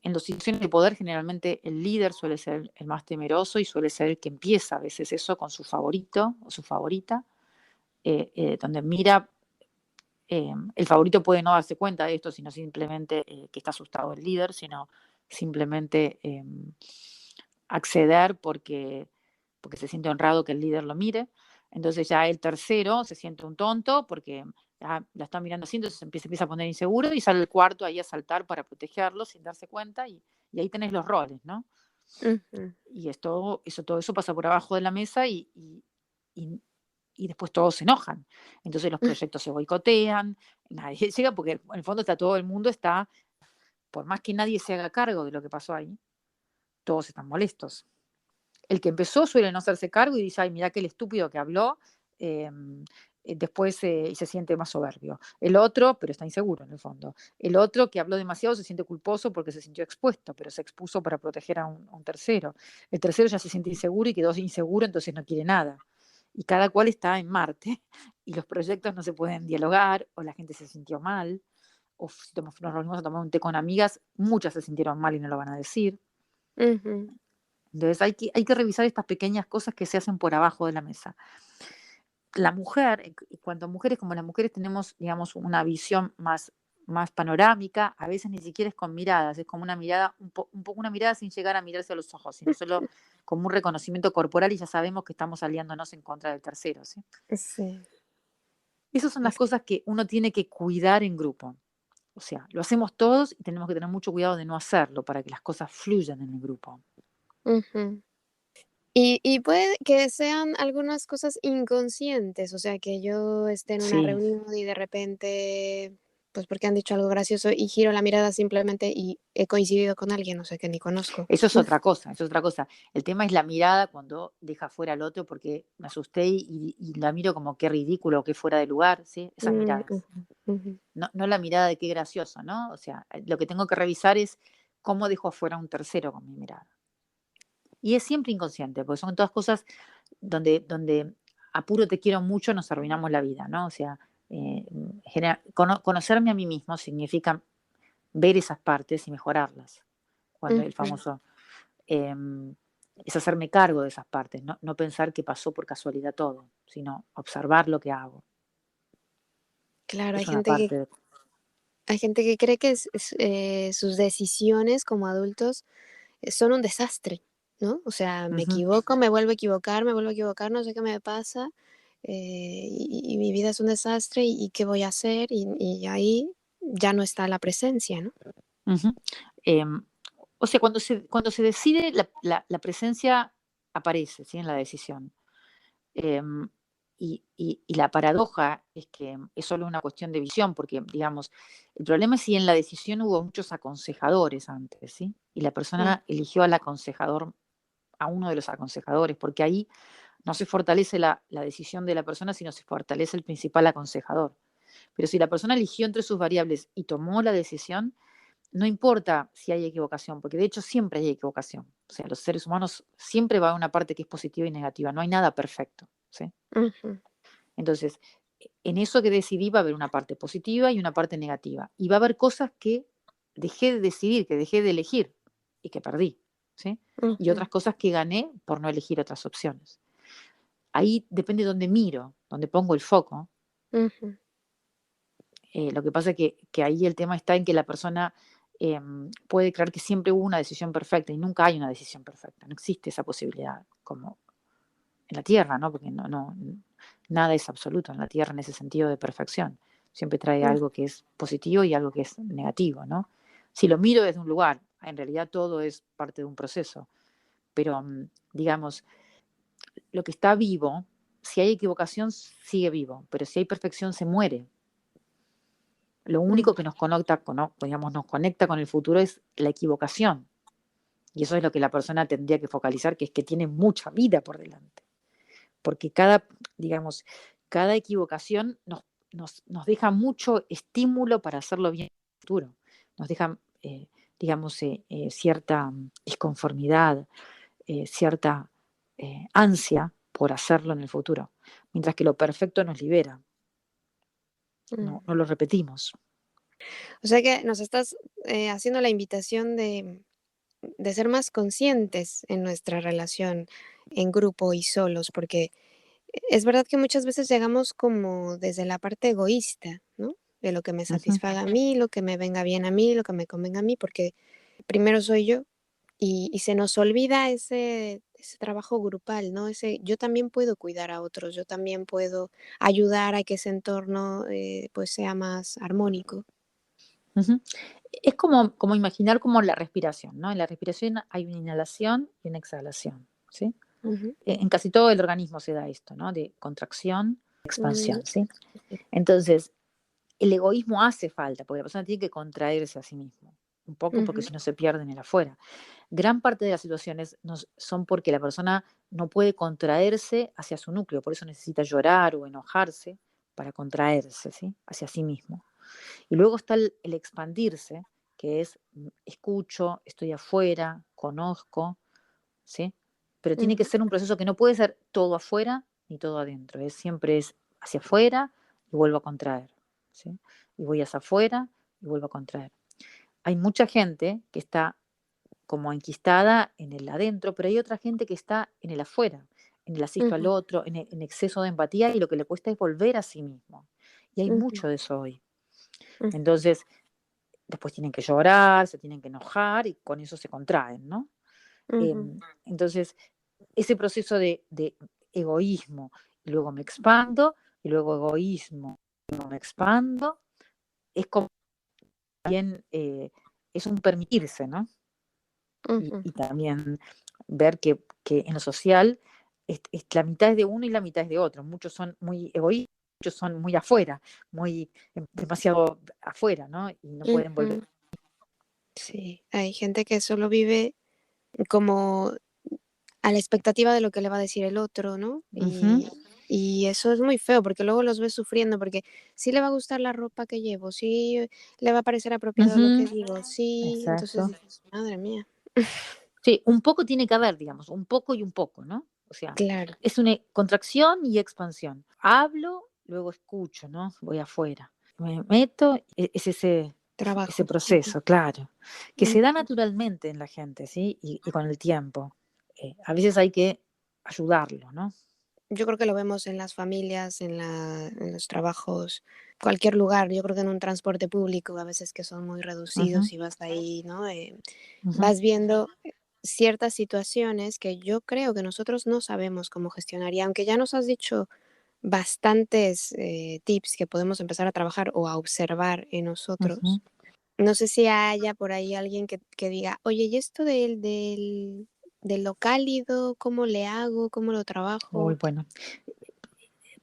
En las situaciones de poder, generalmente el líder suele ser el más temeroso y suele ser el que empieza a veces eso con su favorito o su favorita, donde mira, el favorito puede no darse cuenta de esto, sino simplemente que está asustado el líder, sino simplemente acceder porque se siente honrado que el líder lo mire. Entonces ya el tercero se siente un tonto porque la está mirando así, entonces empieza a poner inseguro y sale el cuarto ahí a saltar para protegerlo sin darse cuenta y ahí tenés los roles, ¿no? ujú. Y todo eso pasa por abajo de la mesa y, y después todos se enojan. Entonces los proyectos se boicotean, nadie llega porque en el fondo todo el mundo está, por más que nadie se haga cargo de lo que pasó ahí, todos están molestos. El que empezó suele no hacerse cargo y dice, ay, mira que el estúpido que habló, eh, después se siente más soberbio. El otro, pero está inseguro en el fondo. El otro que habló demasiado se siente culposo porque se sintió expuesto, pero se expuso para proteger a un tercero. El tercero ya se siente inseguro y quedó inseguro, entonces no quiere nada. Y cada cual está en Marte y los proyectos no se pueden dialogar o la gente se sintió mal. O si nos reunimos a tomar un té con amigas, muchas se sintieron mal y no lo van a decir. Ujú, Entonces hay que revisar estas pequeñas cosas que se hacen por abajo de la mesa. La mujer, en cuanto a mujeres, como las mujeres tenemos, digamos, una visión más panorámica, a veces ni siquiera es con miradas, es como una mirada, un poco una mirada sin llegar a mirarse a los ojos, sino solo como un reconocimiento corporal y ya sabemos que estamos aliándonos en contra del tercero, ¿sí? sí, Esas son las es- cosas que uno tiene que cuidar en grupo. O sea, lo hacemos todos y tenemos que tener mucho cuidado de no hacerlo para que las cosas fluyan en el grupo. ujú. Y puede que sean algunas cosas inconscientes, o sea, que yo esté en una Sí. reunión y de repente, pues porque han dicho algo gracioso y giro la mirada simplemente y he coincidido con alguien, o sea, que ni conozco. Eso es otra cosa, eso es otra cosa. El tema es la mirada cuando deja fuera al otro porque me asusté y la miro como qué ridículo, qué fuera de lugar, ¿sí? Esas Ujú, miradas. ujú, No la mirada de qué gracioso, ¿no? O sea, lo que tengo que revisar es cómo dejo afuera a un tercero con mi mirada. Y es siempre inconsciente, porque son todas cosas donde a puro te quiero mucho nos arruinamos la vida, ¿no? O sea, eh, conocerme a mí mismo significa ver esas partes y mejorarlas. Cuando el ujú. famoso es hacerme cargo de esas partes, no pensar que pasó por casualidad todo, sino observar lo que hago. Claro, Es una parte de... hay gente que cree que sus decisiones como adultos son un desastre, ¿no? O sea, me Ujú, equivoco, me vuelvo a equivocar, no sé qué me pasa, y mi vida es un desastre, ¿y qué voy a hacer? Y ahí ya no está la presencia, ¿no? ujú. Em, o sea, cuando se decide, la presencia aparece, ¿sí? En la decisión. Em, y la paradoja es que es solo una cuestión de visión, porque, digamos, el problema es si en la decisión hubo muchos aconsejadores antes, ¿sí? Y la Mm, persona eligió al aconsejador, a uno de los aconsejadores, porque ahí no se fortalece la decisión de la persona, sino se fortalece el principal aconsejador. Pero si la persona eligió entre sus variables y tomó la decisión, no importa si hay equivocación, porque de hecho siempre hay equivocación. O sea, los seres humanos siempre va a una parte que es positiva y negativa, no hay nada perfecto, ¿sí? ujú, Entonces, en eso que decidí va a haber una parte positiva y una parte negativa. Y va a haber cosas que dejé de decidir, que dejé de elegir y que perdí, ¿sí? Y Ujú, otras cosas que gané por no elegir otras opciones. Ahí depende de dónde miro, dónde pongo el foco. ujú, Lo que pasa es que ahí el tema está en que la persona puede creer que siempre hubo una decisión perfecta y nunca hay una decisión perfecta. No existe esa posibilidad como en la Tierra, ¿no? Porque nada es absoluto en la Tierra en ese sentido de perfección. Siempre trae ujú, algo que es positivo y algo que es negativo, ¿no? Si lo miro desde un lugar, en realidad todo es parte de un proceso, pero digamos, lo que está vivo, si hay equivocación, sigue vivo, pero si hay perfección, se muere. Lo único que nos conecta digamos, nos conecta con el futuro es la equivocación. Y eso es lo que la persona tendría que focalizar, que es que tiene mucha vida por delante. Porque digamos, cada equivocación nos deja mucho estímulo para hacerlo bien en el futuro. Nos deja, digamos, cierta disconformidad, cierta ansia por hacerlo en el futuro. Mientras que lo perfecto nos libera, ujú. no lo repetimos. O sea que nos estás haciendo la invitación de ser más conscientes en nuestra relación en grupo y solos, porque es verdad que muchas veces llegamos como desde la parte egoísta, ¿no? De lo que me Ujú, satisfaga a mí, lo que me venga bien a mí, lo que me convenga a mí, porque primero soy yo y se nos olvida ese trabajo grupal, ¿no? Ese, yo también puedo cuidar a otros, yo también puedo ayudar a que ese entorno pues sea más armónico. ujú. Es como imaginar como la respiración, ¿no? En la respiración hay una inhalación y una exhalación, ¿sí? Ujú, En casi todo el organismo se da esto, ¿no? De contracción, ujú, expansión, ¿sí? Entonces, el egoísmo hace falta, porque la persona tiene que contraerse a sí mismo, un poco porque ujú, si no se pierde en el afuera. Gran parte de las situaciones son porque la persona no puede contraerse hacia su núcleo, por eso necesita llorar o enojarse para contraerse, ¿sí? Hacia sí mismo. Y luego está el expandirse, que es escucho, estoy afuera, conozco, ¿sí? Pero tiene que ujú, ser un proceso que no puede ser todo afuera ni todo adentro, siempre es hacia afuera y vuelvo a contraer, ¿sí? Y voy hacia afuera y vuelvo a contraer. Hay mucha gente que está como enquistada en el adentro, pero hay otra gente que está en el afuera, en el asisto al ujú, otro, en exceso de empatía y lo que le cuesta es volver a sí mismo. Y hay ujú, mucho de eso hoy. ujú, Entonces, después tienen que llorar, se tienen que enojar y con eso se contraen, ¿no? ujú, Entonces, ese proceso de egoísmo, y luego me expando, y luego egoísmo, y luego me expando, es como bien, es un permitirse, ¿no? ujú. Y también ver que en lo social la mitad es de uno y la mitad es de otro. Muchos son muy egoístas, muchos son muy afuera, muy demasiado afuera, ¿no? Y no pueden volver. Ujú. Sí, hay gente que solo vive como a la expectativa de lo que le va a decir el otro, ¿no? Ujú, Y eso es muy feo, porque luego los ves sufriendo, porque sí le va a gustar la ropa que llevo, sí le va a parecer apropiado lo que ujú, digo, sí, entonces exacto. dices, madre mía. Sí, un poco tiene que haber, digamos, un poco y un poco, ¿no? O sea, Claro, es una contracción y expansión. Hablo, luego escucho, ¿no? Voy afuera. Me meto, es ese trabajo. proceso, claro, que se da Ujú. naturalmente en la gente, ¿sí? Y con el tiempo. A veces hay que ayudarlo, ¿no? Yo creo que lo vemos en las familias, en los trabajos, cualquier lugar. Yo creo que en un transporte público, a veces que son muy Ujú, reducidos y vas ahí, ¿no? ujú. Vas viendo ciertas situaciones que yo creo que nosotros no sabemos cómo gestionar. Y aunque ya nos has dicho bastantes tips que podemos empezar a trabajar o a observar en nosotros, Ujú. no sé si haya por ahí alguien que diga, oye, ¿y esto de lo cálido, cómo le hago, cómo lo Uy, trabajo? bueno.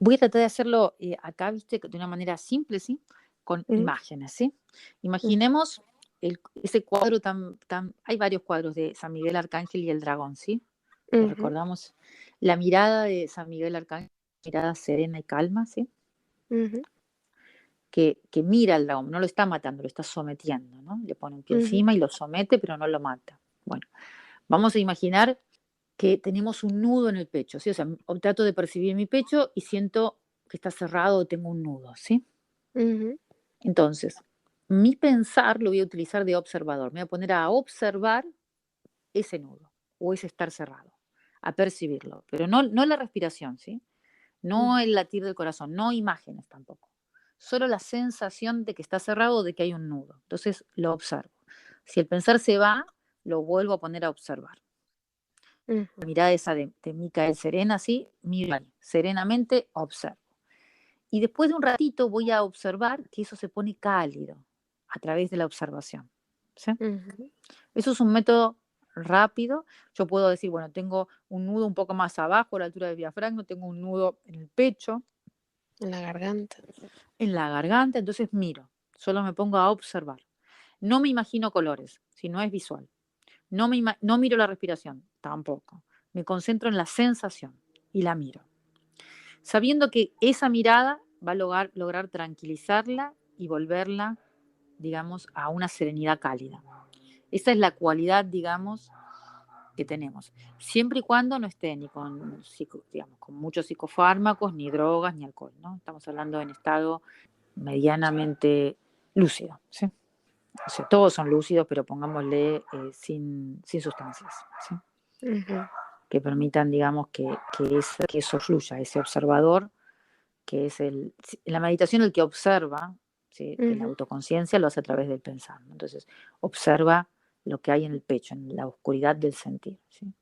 Voy a tratar de hacerlo acá, viste, de una manera simple, ¿sí? Con Ujú, imágenes, ¿sí? ujú, Imaginemos ese cuadro hay varios cuadros de San Miguel Arcángel y el dragón, ¿sí? Lo ujú, recordamos. La mirada de San Miguel Arcángel, mirada serena y calma, ¿sí? ujú, Que mira al dragón, no lo está matando, lo está sometiendo, ¿no? Le pone un pie ujú, encima y lo somete, pero no lo mata. Bueno, vamos a imaginar que tenemos un nudo en el pecho, ¿sí? O sea, trato de percibir mi pecho y siento que está cerrado o tengo un nudo, ¿sí? Ujú. Entonces, mi pensar lo voy a utilizar de observador. Me voy a poner a observar ese nudo o ese estar cerrado, a percibirlo, pero no la respiración, ¿sí? No el latir del corazón, no imágenes tampoco. Solo la sensación de que está cerrado o de que hay un nudo. Entonces lo observo. Si el pensar se va, lo vuelvo a poner a observar. La Ujú. mirada esa de Micael serena, ¿sí? Miro ahí, serenamente observo. Y después de un ratito voy a observar que eso se pone cálido a través de la observación, ¿sí? Ujú. Eso es un método rápido. Yo puedo decir, bueno, tengo un nudo un poco más abajo, a la altura del diafragma, tengo un nudo en el pecho, En la garganta. en la garganta, entonces miro, solo me pongo a observar. No me imagino colores, si no es visual. No miro la respiración, tampoco. Me concentro en la sensación y la miro. Sabiendo que esa mirada va a lograr tranquilizarla y volverla, digamos, a una serenidad cálida. Esa es la cualidad, digamos, que tenemos. Siempre y cuando no esté ni con, digamos, con muchos psicofármacos, ni drogas, ni alcohol, ¿no? Estamos hablando en estado medianamente lúcido, ¿sí? O sea, todos son lúcidos, pero pongámosle sin sustancias, ¿sí? Ujú. Que permitan, digamos, que eso fluya, ese observador, que es la meditación el que observa, ¿sí? De la Ujú. autoconciencia lo hace a través del pensar, ¿no? Entonces, observa lo que hay en el pecho, en la oscuridad del sentir, ¿sí?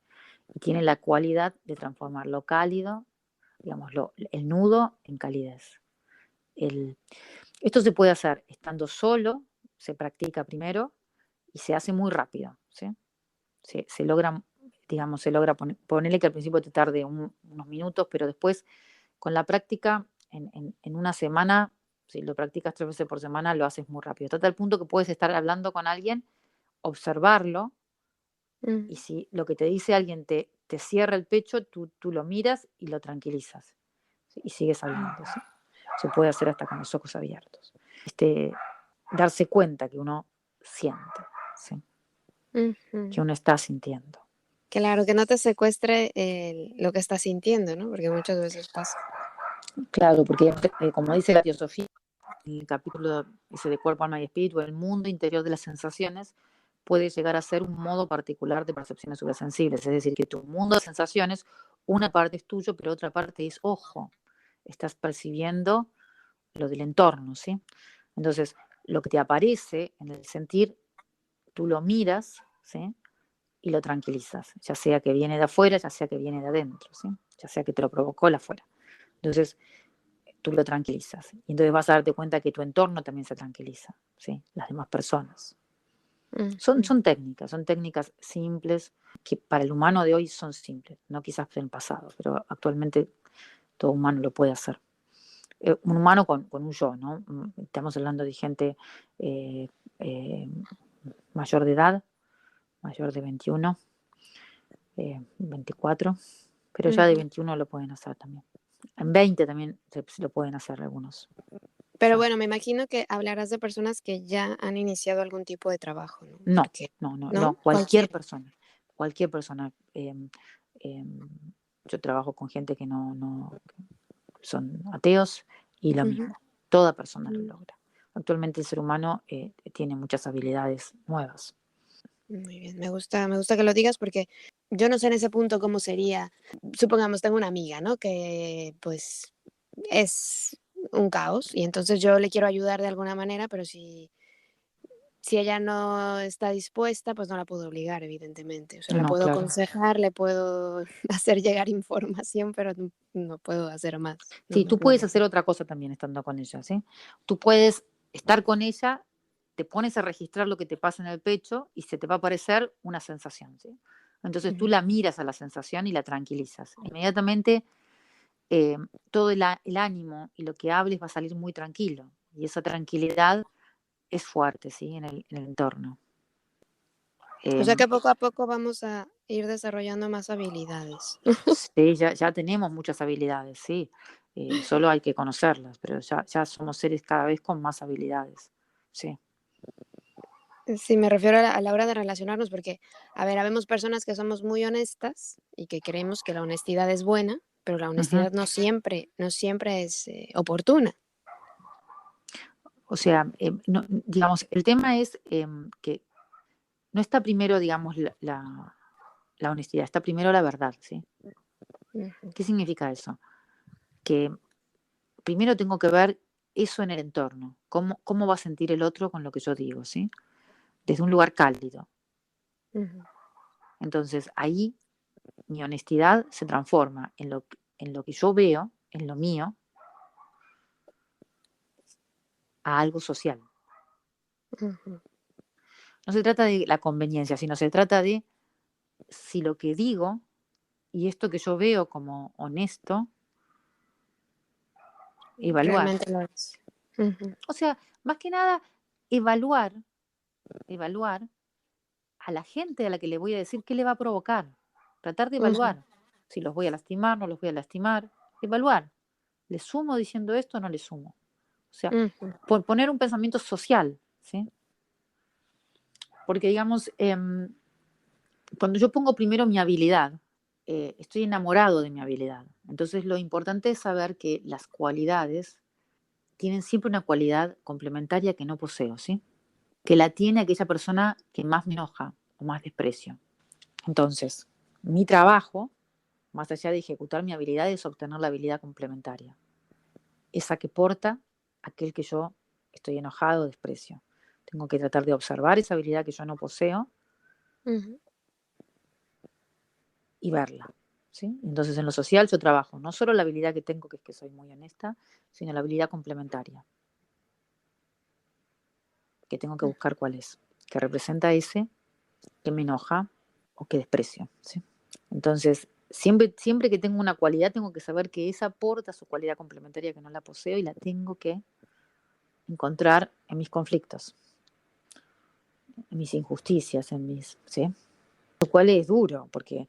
Y tiene la cualidad de transformar lo cálido, digamos, el nudo en calidez. Esto se puede hacer estando solo, se practica primero y se hace muy rápido, ¿sí? Se logra, digamos, ponerle que al principio te tarde unos minutos, pero después con la práctica, en una semana, si lo practicas 3 veces por semana, lo haces muy rápido. Hasta tal punto que puedes estar hablando con alguien, observarlo, y Ujú. si lo que te dice alguien te cierra el pecho, tú lo miras y lo tranquilizas, ¿sí? Y sigues hablando, ¿sí? Se puede hacer hasta con los ojos abiertos. Darse cuenta que uno siente, ¿sí? Que Ujú. uno está sintiendo. Claro, que no te secuestre lo que estás sintiendo, ¿no? Porque muchas veces pasa. Claro, porque como dice la teosofía, en el capítulo ese de cuerpo, alma y espíritu, el mundo interior de las sensaciones puede llegar a ser un modo particular de percepciones supersensibles. Es decir, que tu mundo de sensaciones, una parte es tuyo, pero otra parte es ojo. Estás percibiendo lo del entorno, ¿sí? Entonces, lo que te aparece en el sentir, tú lo miras, ¿sí? Y lo tranquilizas, ya sea que viene de afuera, ya sea que viene de adentro, ¿sí? Ya sea que te lo provocó el afuera. Entonces, tú lo tranquilizas. Y entonces vas a darte cuenta que tu entorno también se tranquiliza, ¿sí? Las demás personas. Ujú. Son técnicas simples, que para el humano de hoy son simples, no quizás en el pasado, pero actualmente todo humano lo puede hacer. Un humano con un yo, ¿no? Estamos hablando de gente eh, eh, mayor de edad, mayor de 21, 24, pero ya de Ujú. 21 lo pueden hacer también. En 20 también se lo pueden hacer algunos. Pero Ya. bueno, me imagino que hablarás de personas que ya han iniciado algún tipo de trabajo, ¿no? No, Porque, no, no, no, ¿no? Cualquiera. cualquier persona. Yo trabajo con gente que no son ateos y lo Ujú. mismo, toda persona lo Mm. logra. Actualmente el ser humano tiene muchas habilidades nuevas. Muy bien, me gusta que lo digas porque yo no sé en ese punto cómo sería. Supongamos, tengo una amiga, ¿no? Que pues es un caos y entonces yo le quiero ayudar de alguna manera, pero si ella no está dispuesta, pues no la puedo obligar, evidentemente. O sea, la No, puedo claro. aconsejar, le puedo hacer llegar información, pero no puedo hacer más. No, Sí, no, tú no puedes lo hacer puedo. otra cosa también estando con ella, ¿sí? Tú puedes estar con ella, te pones a registrar lo que te pasa en el pecho y se te va a aparecer una sensación, ¿sí? Entonces tú Ujú. la miras a la sensación y la tranquilizas. Inmediatamente eh, todo el ánimo y lo que hables va a salir muy tranquilo. Y esa tranquilidad es fuerte, ¿sí? En el entorno. O Eh, sea que poco a poco vamos a ir desarrollando más habilidades. sí, ya tenemos muchas habilidades, sí. Solo hay que conocerlas, pero ya somos seres cada vez con más habilidades, sí. Sí, me refiero a la hora de relacionarnos, porque, a ver, habemos personas que somos muy honestas y que creemos que la honestidad es buena, pero la Ujú. honestidad no siempre es oportuna. O sea, digamos, el tema es que no está primero, digamos, la honestidad, está primero la verdad, ¿sí? Ujú, ¿Qué significa eso? Que primero tengo que ver eso en el entorno, cómo va a sentir el otro con lo que yo digo, ¿sí? Desde un lugar cálido. ujú. Entonces, ahí mi honestidad se transforma en lo que yo veo, en lo mío, a algo social. Ujú, No se trata de la conveniencia, sino se trata de si lo que digo y esto que yo veo como honesto, evaluar. realmente lo es. Ujú, O sea, más que nada, evaluar, evaluar a la gente a la que le voy a decir qué le va a provocar. Tratar de ujú, evaluar si los voy a lastimar, no los voy a lastimar. Evaluar. ¿Le sumo diciendo esto o no le sumo? O sea, ujú, por poner un pensamiento social, ¿sí? Porque, digamos, cuando yo pongo primero mi habilidad, estoy enamorado de mi habilidad. Entonces, lo importante es saber que las cualidades tienen siempre una cualidad complementaria que no poseo, ¿sí? Que la tiene aquella persona que más me enoja o más desprecio. Entonces, mi trabajo, más allá de ejecutar mi habilidad, es obtener la habilidad complementaria, esa que porta aquel que yo estoy enojado o desprecio. Tengo que tratar de observar esa habilidad que yo no poseo ujú. y verla. ¿Sí? Entonces, en lo social yo trabajo no solo la habilidad que tengo, que es que soy muy honesta, sino la habilidad complementaria, que tengo que buscar cuál es, que representa ese que me enoja o que desprecio. ¿Sí? Entonces, siempre que tengo una cualidad, tengo que saber que esa aporta su cualidad complementaria que no la poseo y la tengo que encontrar en mis conflictos, en mis injusticias, en mis, ¿sí? Lo cual es duro, porque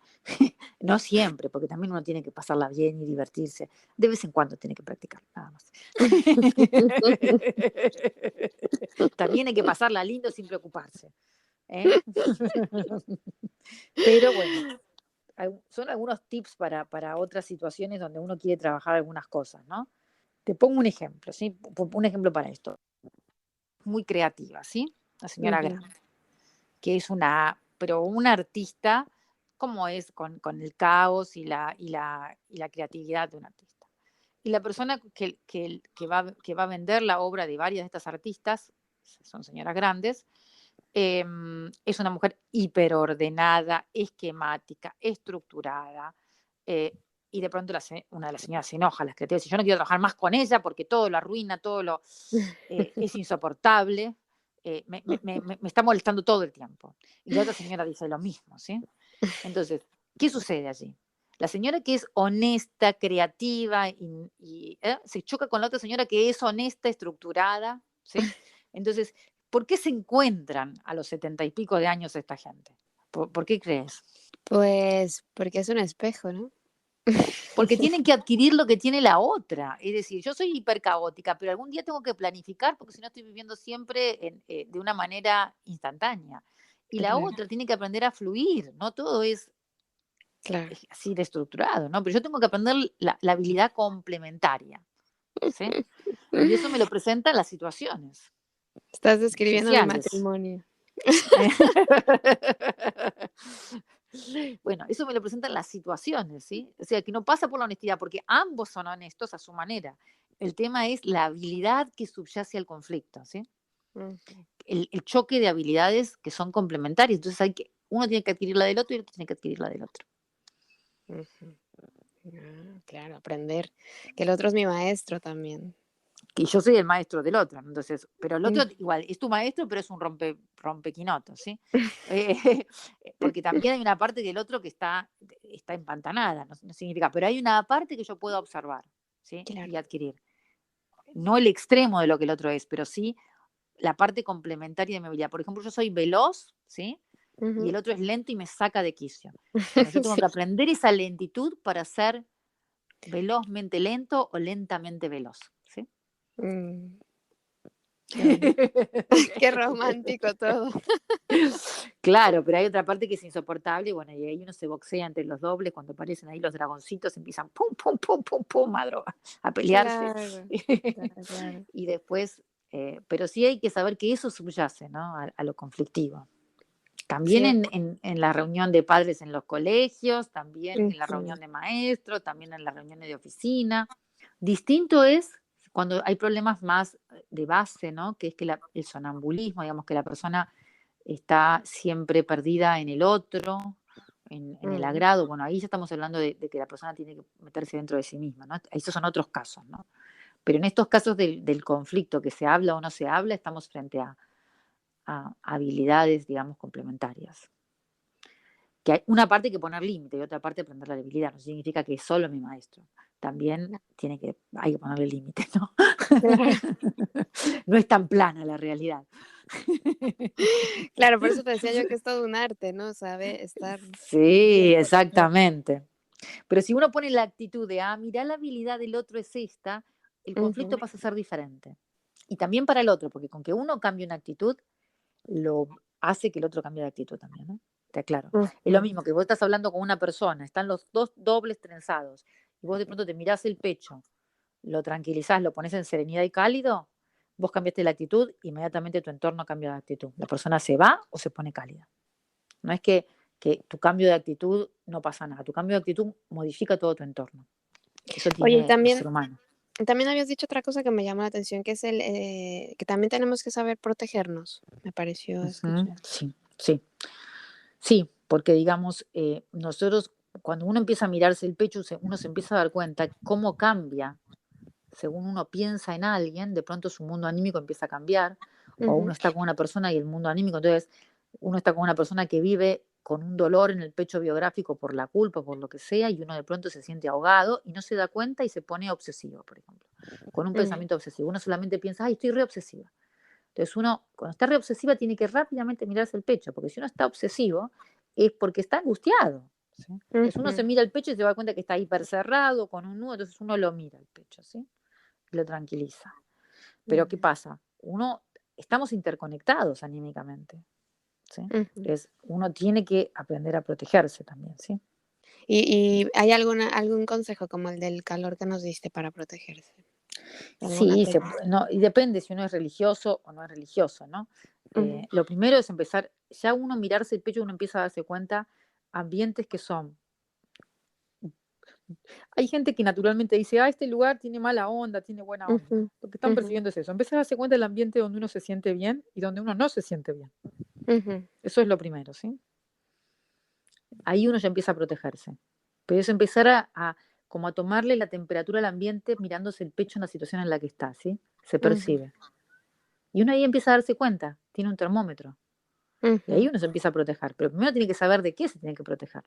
no siempre, porque también uno tiene que pasarla bien y divertirse. De vez en cuando tiene que practicar, nada más. También hay que pasarla lindo sin preocuparse. ¿Eh? Pero bueno, son algunos tips para otras situaciones donde uno quiere trabajar algunas cosas, ¿no? Te pongo un ejemplo, ¿sí? Un ejemplo para esto. Muy creativa, ¿sí? La señora Ujú, Grande, que es pero una artista, como es con el caos y la creatividad de un artista. Y la persona que va a vender la obra de varias de estas artistas, son señoras grandes, es una mujer hiperordenada, esquemática, estructurada, y de pronto una de las señoras se enoja, las creativas, dice, yo no quiero trabajar más con ella porque todo lo arruina, es insoportable, me está molestando todo el tiempo. Y la otra señora dice lo mismo, ¿sí? Entonces, ¿qué sucede allí? La señora que es honesta, creativa, se choca con la otra señora que es honesta, estructurada, ¿sí? Entonces, ¿por qué se encuentran a los 70 y pico de años esta gente? ¿Por qué crees? Pues porque es un espejo, ¿no? Porque tienen que adquirir lo que tiene la otra. Es decir, yo soy hipercaótica, pero algún día tengo que planificar porque si no estoy viviendo siempre de una manera instantánea. Y la Claro, otra tiene que aprender a fluir, no todo es claro. así de estructurado, ¿no? Pero yo tengo que aprender la habilidad complementaria, ¿sí? Y eso me lo presentan las situaciones Estás describiendo mi sociales. matrimonio. Bueno, eso me lo presentan las situaciones, ¿sí? O sea, que no pasa por la honestidad, porque ambos son honestos a su manera. El tema es la habilidad que subyace al conflicto, ¿sí? Ujú, El choque de habilidades que son complementarias. Entonces uno tiene que adquirir la del otro y el otro tiene que adquirir la del otro. ujú. Ah, claro, aprender. Que el otro es mi maestro también. Y yo soy el maestro del otro, ¿no? Entonces, pero el otro Mm. igual es tu maestro, pero es un rompequinotos, ¿sí? Eh, porque también hay una parte del otro que está empantanada, no significa, pero hay una parte que yo puedo observar, ¿sí? Claro. Y adquirir. No el extremo de lo que el otro es, pero sí la parte complementaria de mi habilidad. Por ejemplo, yo soy veloz, ¿sí? Y Ujú. el otro es lento y me saca de quicio. Bueno, yo tengo Sí. que aprender esa lentitud para ser velozmente lento o lentamente veloz, ¿sí? Mm. Claro. Qué romántico todo. Claro, pero hay otra parte que es insoportable y bueno, y ahí uno se boxea entre los dobles, cuando aparecen ahí los dragoncitos empiezan pum, pum, pum, pum, pum, a pelearse. Claro, claro, claro. Y después, pero sí hay que saber que eso subyace, ¿no? A lo conflictivo. También Sí. en la reunión de padres en los colegios, también en la Ujú, reunión de maestros, también en las reuniones de oficina. Distinto es cuando hay problemas más de base, ¿no? Que es que el sonambulismo, digamos que la persona está siempre perdida en el otro, en el mm. agrado. Bueno, ahí ya estamos hablando de que la persona tiene que meterse dentro de sí misma, ¿no? Esos son otros casos, ¿no? Pero en estos casos del conflicto que se habla o no se habla, estamos frente a habilidades, digamos, complementarias. Que hay una parte que poner límite y otra parte aprender la debilidad. No significa que es solo mi maestro. También hay que ponerle límite, ¿no? Claro. No es tan plana la realidad. Claro, por eso te decía yo que es todo un arte, ¿no? Sabe estar Sí, bien protegido. exactamente. Pero si uno pone la actitud de, mirá, la habilidad del otro es esta, el conflicto Ujú, pasa a ser diferente. Y también para el otro, porque con que uno cambie una actitud, lo hace que el otro cambie de actitud también, ¿no? Te aclaro. Es lo ujú, mismo que vos estás hablando con una persona, están los dos dobles trenzados, y vos de pronto te mirás el pecho, lo tranquilizás, lo pones en serenidad y cálido, vos cambiaste la actitud, inmediatamente tu entorno cambia de actitud. La persona se va o se pone cálida. No es que tu cambio de actitud no pasa nada, tu cambio de actitud modifica todo tu entorno. Eso Oye, y tiene el ser humano. también habías dicho otra cosa que me llamó la atención, que es que también tenemos que saber protegernos, me pareció Ujú, escuchar. sí, sí. Sí, porque digamos, nosotros cuando uno empieza a mirarse el pecho, uno se empieza a dar cuenta cómo cambia según uno piensa en alguien, de pronto su mundo anímico empieza a cambiar, o uno Ujú, está con una persona y el mundo anímico, entonces uno está con una persona que vive con un dolor en el pecho biográfico por la culpa, por lo que sea, y uno de pronto se siente ahogado y no se da cuenta y se pone obsesivo, por ejemplo, con un ujú, pensamiento obsesivo. Uno solamente piensa, ay, estoy re obsesiva. Entonces uno, cuando está re obsesiva, tiene que rápidamente mirarse el pecho, porque si uno está obsesivo es porque está angustiado. ¿Sí? Entonces uno se ujú, mira el pecho y se da cuenta que está hipercerrado, con un nudo, entonces uno lo mira el pecho, ¿sí? Y lo tranquiliza. Pero ¿qué ujú, pasa? Estamos interconectados anímicamente, ¿sí? ujú. Entonces uno tiene que aprender a protegerse también, ¿sí? ¿Y hay algún consejo como el del calor que nos diste para protegerse? ¿Alguna Sí, técnica? no, y depende si uno es religioso o no es religioso, ¿no? Ujú, Lo primero es empezar, ya uno mirarse el pecho, uno empieza a darse cuenta ambientes que son. Hay gente que naturalmente dice, este lugar tiene mala onda, tiene buena onda. ujú, Lo que están ujú, persiguiendo es eso. Empezar a darse cuenta del ambiente donde uno se siente bien y donde uno no se siente bien. ujú, Eso es lo primero, ¿sí? Ahí uno ya empieza a protegerse. Pero es empezar como a tomarle la temperatura al ambiente mirándose el pecho en la situación en la que está, ¿sí? Se ujú, percibe. Y uno ahí empieza a darse cuenta, tiene un termómetro. Y ahí ujú, uno se empieza a proteger. Pero primero tiene que saber de qué se tiene que proteger.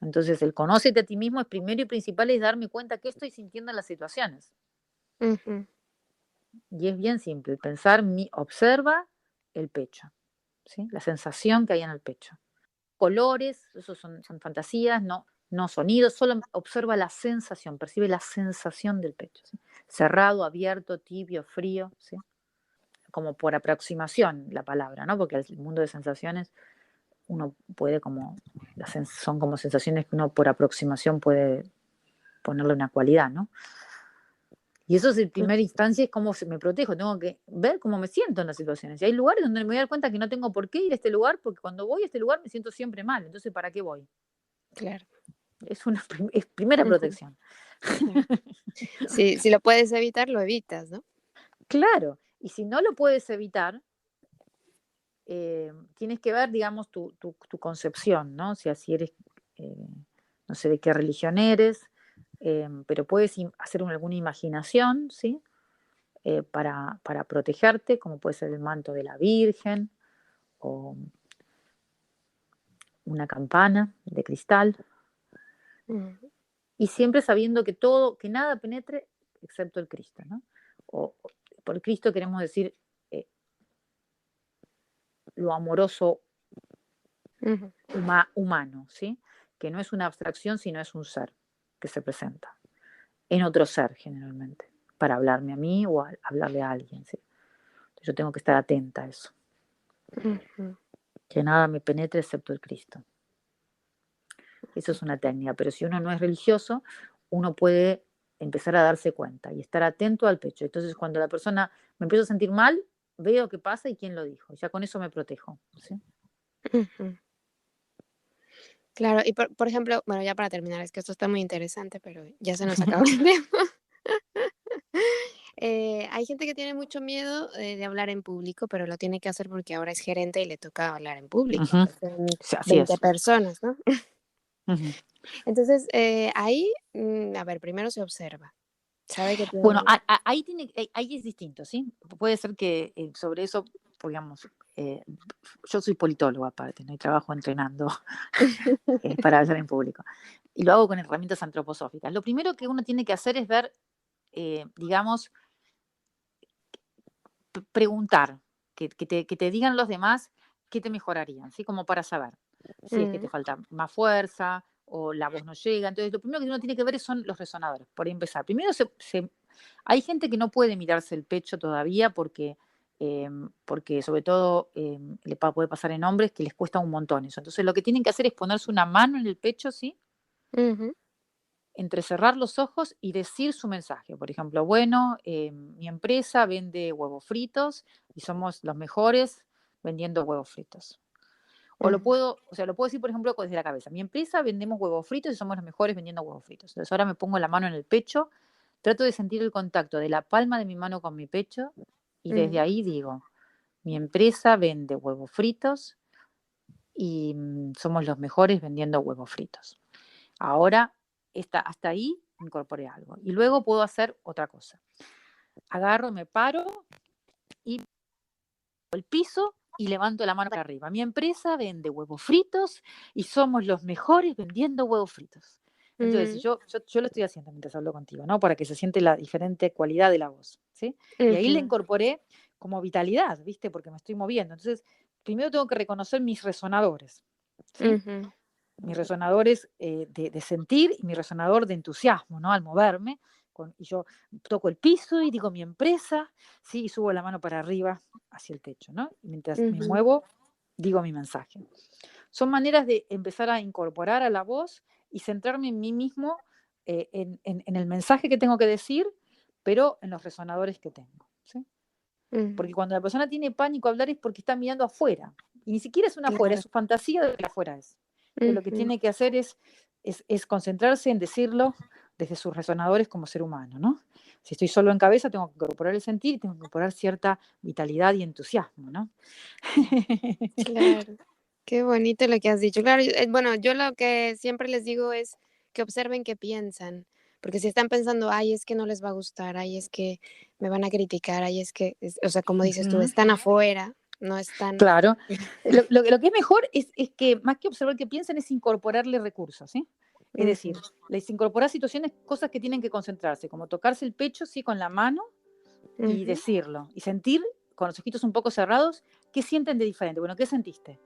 Entonces, el conócete a ti mismo es primero y principal, es darme cuenta qué estoy sintiendo en las situaciones. ujú, Y es bien simple, pensar, observa el pecho, ¿sí? La sensación que hay en el pecho. Colores, eso son fantasías, no sonidos, solo observa la sensación, percibe la sensación del pecho. ¿Sí? Cerrado, abierto, tibio, frío, ¿sí? Como por aproximación la palabra, ¿no? Porque el mundo de sensaciones uno puede son como sensaciones que uno por aproximación puede ponerle una cualidad, ¿no? Y eso es en ujú. primera instancia, es cómo me protejo, tengo que ver cómo me siento en las situaciones. Y hay lugares donde me voy a dar cuenta que no tengo por qué ir a este lugar, porque cuando voy a este lugar me siento siempre mal, entonces ¿para qué voy? Claro. Es primera Ujú, protección. claro. Si lo puedes evitar, lo evitas, ¿no? Claro, y si no lo puedes evitar, tienes que ver, digamos, tu concepción, ¿no? O sea, si eres, eh, no sé de qué religión eres, pero puedes hacer alguna imaginación, ¿sí? Para protegerte, como puede ser el manto de la Virgen o una campana de cristal, Ujú, y siempre sabiendo que nada penetre excepto el Cristo, ¿no? Por Cristo queremos decir eh, lo amoroso ujú, humano, ¿sí? Que no es una abstracción, sino es un ser que se presenta en otro ser generalmente, para hablarme a mí o hablarle a alguien, ¿sí? Yo tengo que estar atenta a eso. Ujú. Que nada me penetre excepto el Cristo. Eso es una técnica, pero si uno no es religioso, uno puede empezar a darse cuenta y estar atento al pecho. Entonces, cuando la persona me empiezo a sentir mal, veo qué pasa y quién lo dijo. Ya con eso me protejo, ¿sí? Ujú. Claro, y por ejemplo, bueno, ya para terminar, es que esto está muy interesante, pero ya se nos acabó el tiempo. Hay gente que tiene mucho miedo, de hablar en público, pero lo tiene que hacer porque ahora es gerente y le toca hablar en público, Ujú. ante Sí, así 20 es. personas, ¿no? Ujú. Entonces, ahí, a ver, primero se observa, sabe que Bueno, tiene ahí es distinto, ¿sí? Puede ser que sobre eso, digamos, yo soy politóloga aparte, ¿no? Y trabajo entrenando para hablar en público. Y lo hago con herramientas antroposóficas. Lo primero que uno tiene que hacer es ver, digamos, preguntar, que te digan los demás qué te mejorarían, ¿sí? Como para saber si es que te falta más fuerza o la voz no llega. Entonces, lo primero que uno tiene que ver son los resonadores, por empezar. Primero, hay gente que no puede mirarse el pecho todavía porque sobre todo puede pasar en hombres que les cuesta un montón eso. Entonces, lo que tienen que hacer es ponerse una mano en el pecho, ¿sí? Ujú, Entrecerrar los ojos y decir su mensaje. Por ejemplo, bueno, mi empresa vende huevos fritos y somos los mejores vendiendo huevos fritos. ujú, Lo puedo decir, por ejemplo, desde la cabeza. Mi empresa vendemos huevos fritos y somos los mejores vendiendo huevos fritos. Entonces ahora me pongo la mano en el pecho, trato de sentir el contacto de la palma de mi mano con mi pecho y desde ujú, ahí digo, mi empresa vende huevos fritos y somos los mejores vendiendo huevos fritos. Ahora, hasta ahí incorporé algo. Y luego puedo hacer otra cosa. Agarro, me paro y el piso y levanto la mano para arriba. Mi empresa vende huevos fritos y somos los mejores vendiendo huevos fritos. Entonces, ujú, yo lo estoy haciendo mientras hablo contigo, ¿no? Para que se siente la diferente cualidad de la voz, ¿sí? Y ahí le ujú, incorporé como vitalidad, ¿viste? Porque me estoy moviendo. Entonces, primero tengo que reconocer mis resonadores, ¿sí? ujú, Mis resonadores de sentir y mi resonador de entusiasmo, ¿no? Al moverme, y yo toco el piso y digo mi empresa, ¿sí? Y subo la mano para arriba hacia el techo, ¿no? Y mientras me ujú. muevo, digo mi mensaje. Son maneras de empezar a incorporar a la voz y centrarme en mí mismo, en el mensaje que tengo que decir, pero en los resonadores que tengo, ¿sí? Ujú, Porque cuando la persona tiene pánico a hablar es porque está mirando afuera. Y ni siquiera es un afuera, es claro. su fantasía de lo que afuera es. Entonces lo que Ujú, tiene que hacer es concentrarse en decirlo desde sus resonadores como ser humano, ¿no? Si estoy solo en cabeza, tengo que incorporar el sentir y tengo que incorporar cierta vitalidad y entusiasmo, ¿no? claro. Qué bonito lo que has dicho. Claro, bueno, yo lo que siempre les digo es que observen qué piensan, porque si están pensando: "Ay, es que no les va a gustar, ay, es que me van a criticar, ay, es que", o sea, como dices tú, Ujú. están afuera, no están Claro. Lo que es mejor es que más que observar qué piensan, es incorporarle recursos, ¿sí? Es decir, ujú, les incorporar situaciones, cosas que tienen que concentrarse, como tocarse el pecho, sí, con la mano y ujú, decirlo. Y sentir, con los ojitos un poco cerrados, qué sienten de diferente. Bueno, ¿qué sentiste?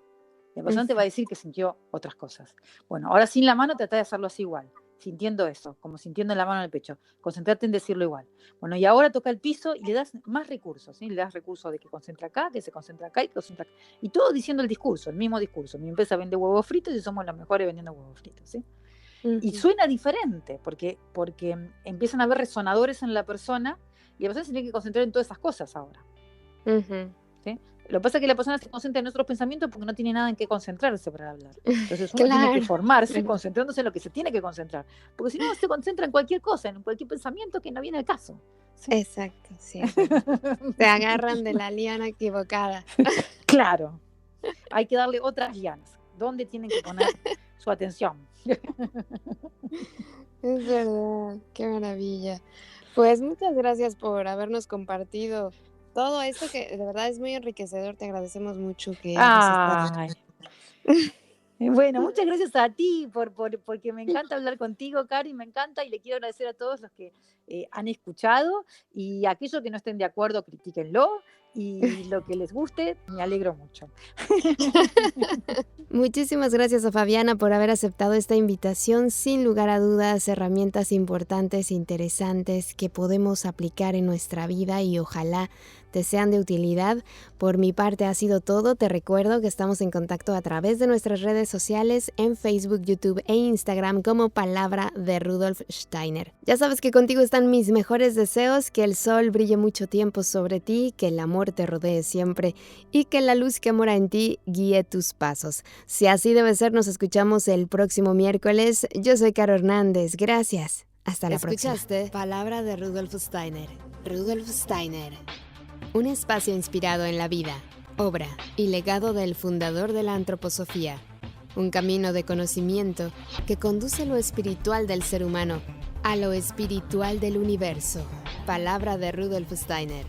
La persona te va a ujú, decir que sintió otras cosas. Bueno, ahora sin la mano trata de hacerlo así igual, sintiendo eso, como sintiendo la mano en el pecho. Concentrate en decirlo igual. Bueno, y ahora toca el piso y le das más recursos, ¿sí? Le das recursos de que concentra acá, que se concentra acá y que concentra acá. Y todo diciendo el discurso, el mismo discurso. Mi empresa vende huevos fritos y somos los mejores vendiendo huevos fritos, ¿sí? Y ujú, suena diferente, porque empiezan a haber resonadores en la persona y la persona se tiene que concentrar en todas esas cosas ahora. ujú. ¿Sí? Lo que pasa es que la persona se concentra en otros pensamientos porque no tiene nada en qué concentrarse para hablar. Entonces uno tiene que Claro. formarse concentrándose en lo que se tiene que concentrar. Porque si no, se concentra en cualquier cosa, en cualquier pensamiento que no viene al caso. ¿Sí? Exacto, sí, es verdad. Te agarran de la liana equivocada. Claro, hay que darle otras lianas. ¿Dónde tienen que poner su atención? Es verdad, qué maravilla. Pues muchas gracias por habernos compartido todo esto que de verdad es muy enriquecedor. Te agradecemos mucho que hagas esta. Ay, bueno, muchas gracias a ti porque me encanta hablar contigo, Cari, me encanta y le quiero agradecer a todos los que han escuchado y aquellos que no estén de acuerdo, critíquenlo y lo que les guste, me alegro mucho. Muchísimas gracias a Fabiana por haber aceptado esta invitación. Sin lugar a dudas, herramientas importantes, interesantes que podemos aplicar en nuestra vida y ojalá te sean de utilidad. Por mi parte ha sido todo. Te recuerdo que estamos en contacto a través de nuestras redes sociales en Facebook, YouTube e Instagram como Palabra de Rudolf Steiner. Ya sabes que contigo están mis mejores deseos, que el sol brille mucho tiempo sobre ti, que el amor te rodee siempre y que la luz que mora en ti guíe tus pasos. Si así debe ser, nos escuchamos el próximo miércoles. Yo soy Caro Hernández. Gracias. Hasta la próxima. ¿Escuchaste? Palabra de Rudolf Steiner. Rudolf Steiner. Un espacio inspirado en la vida, obra y legado del fundador de la antroposofía. Un camino de conocimiento que conduce lo espiritual del ser humano a lo espiritual del universo. Palabra de Rudolf Steiner.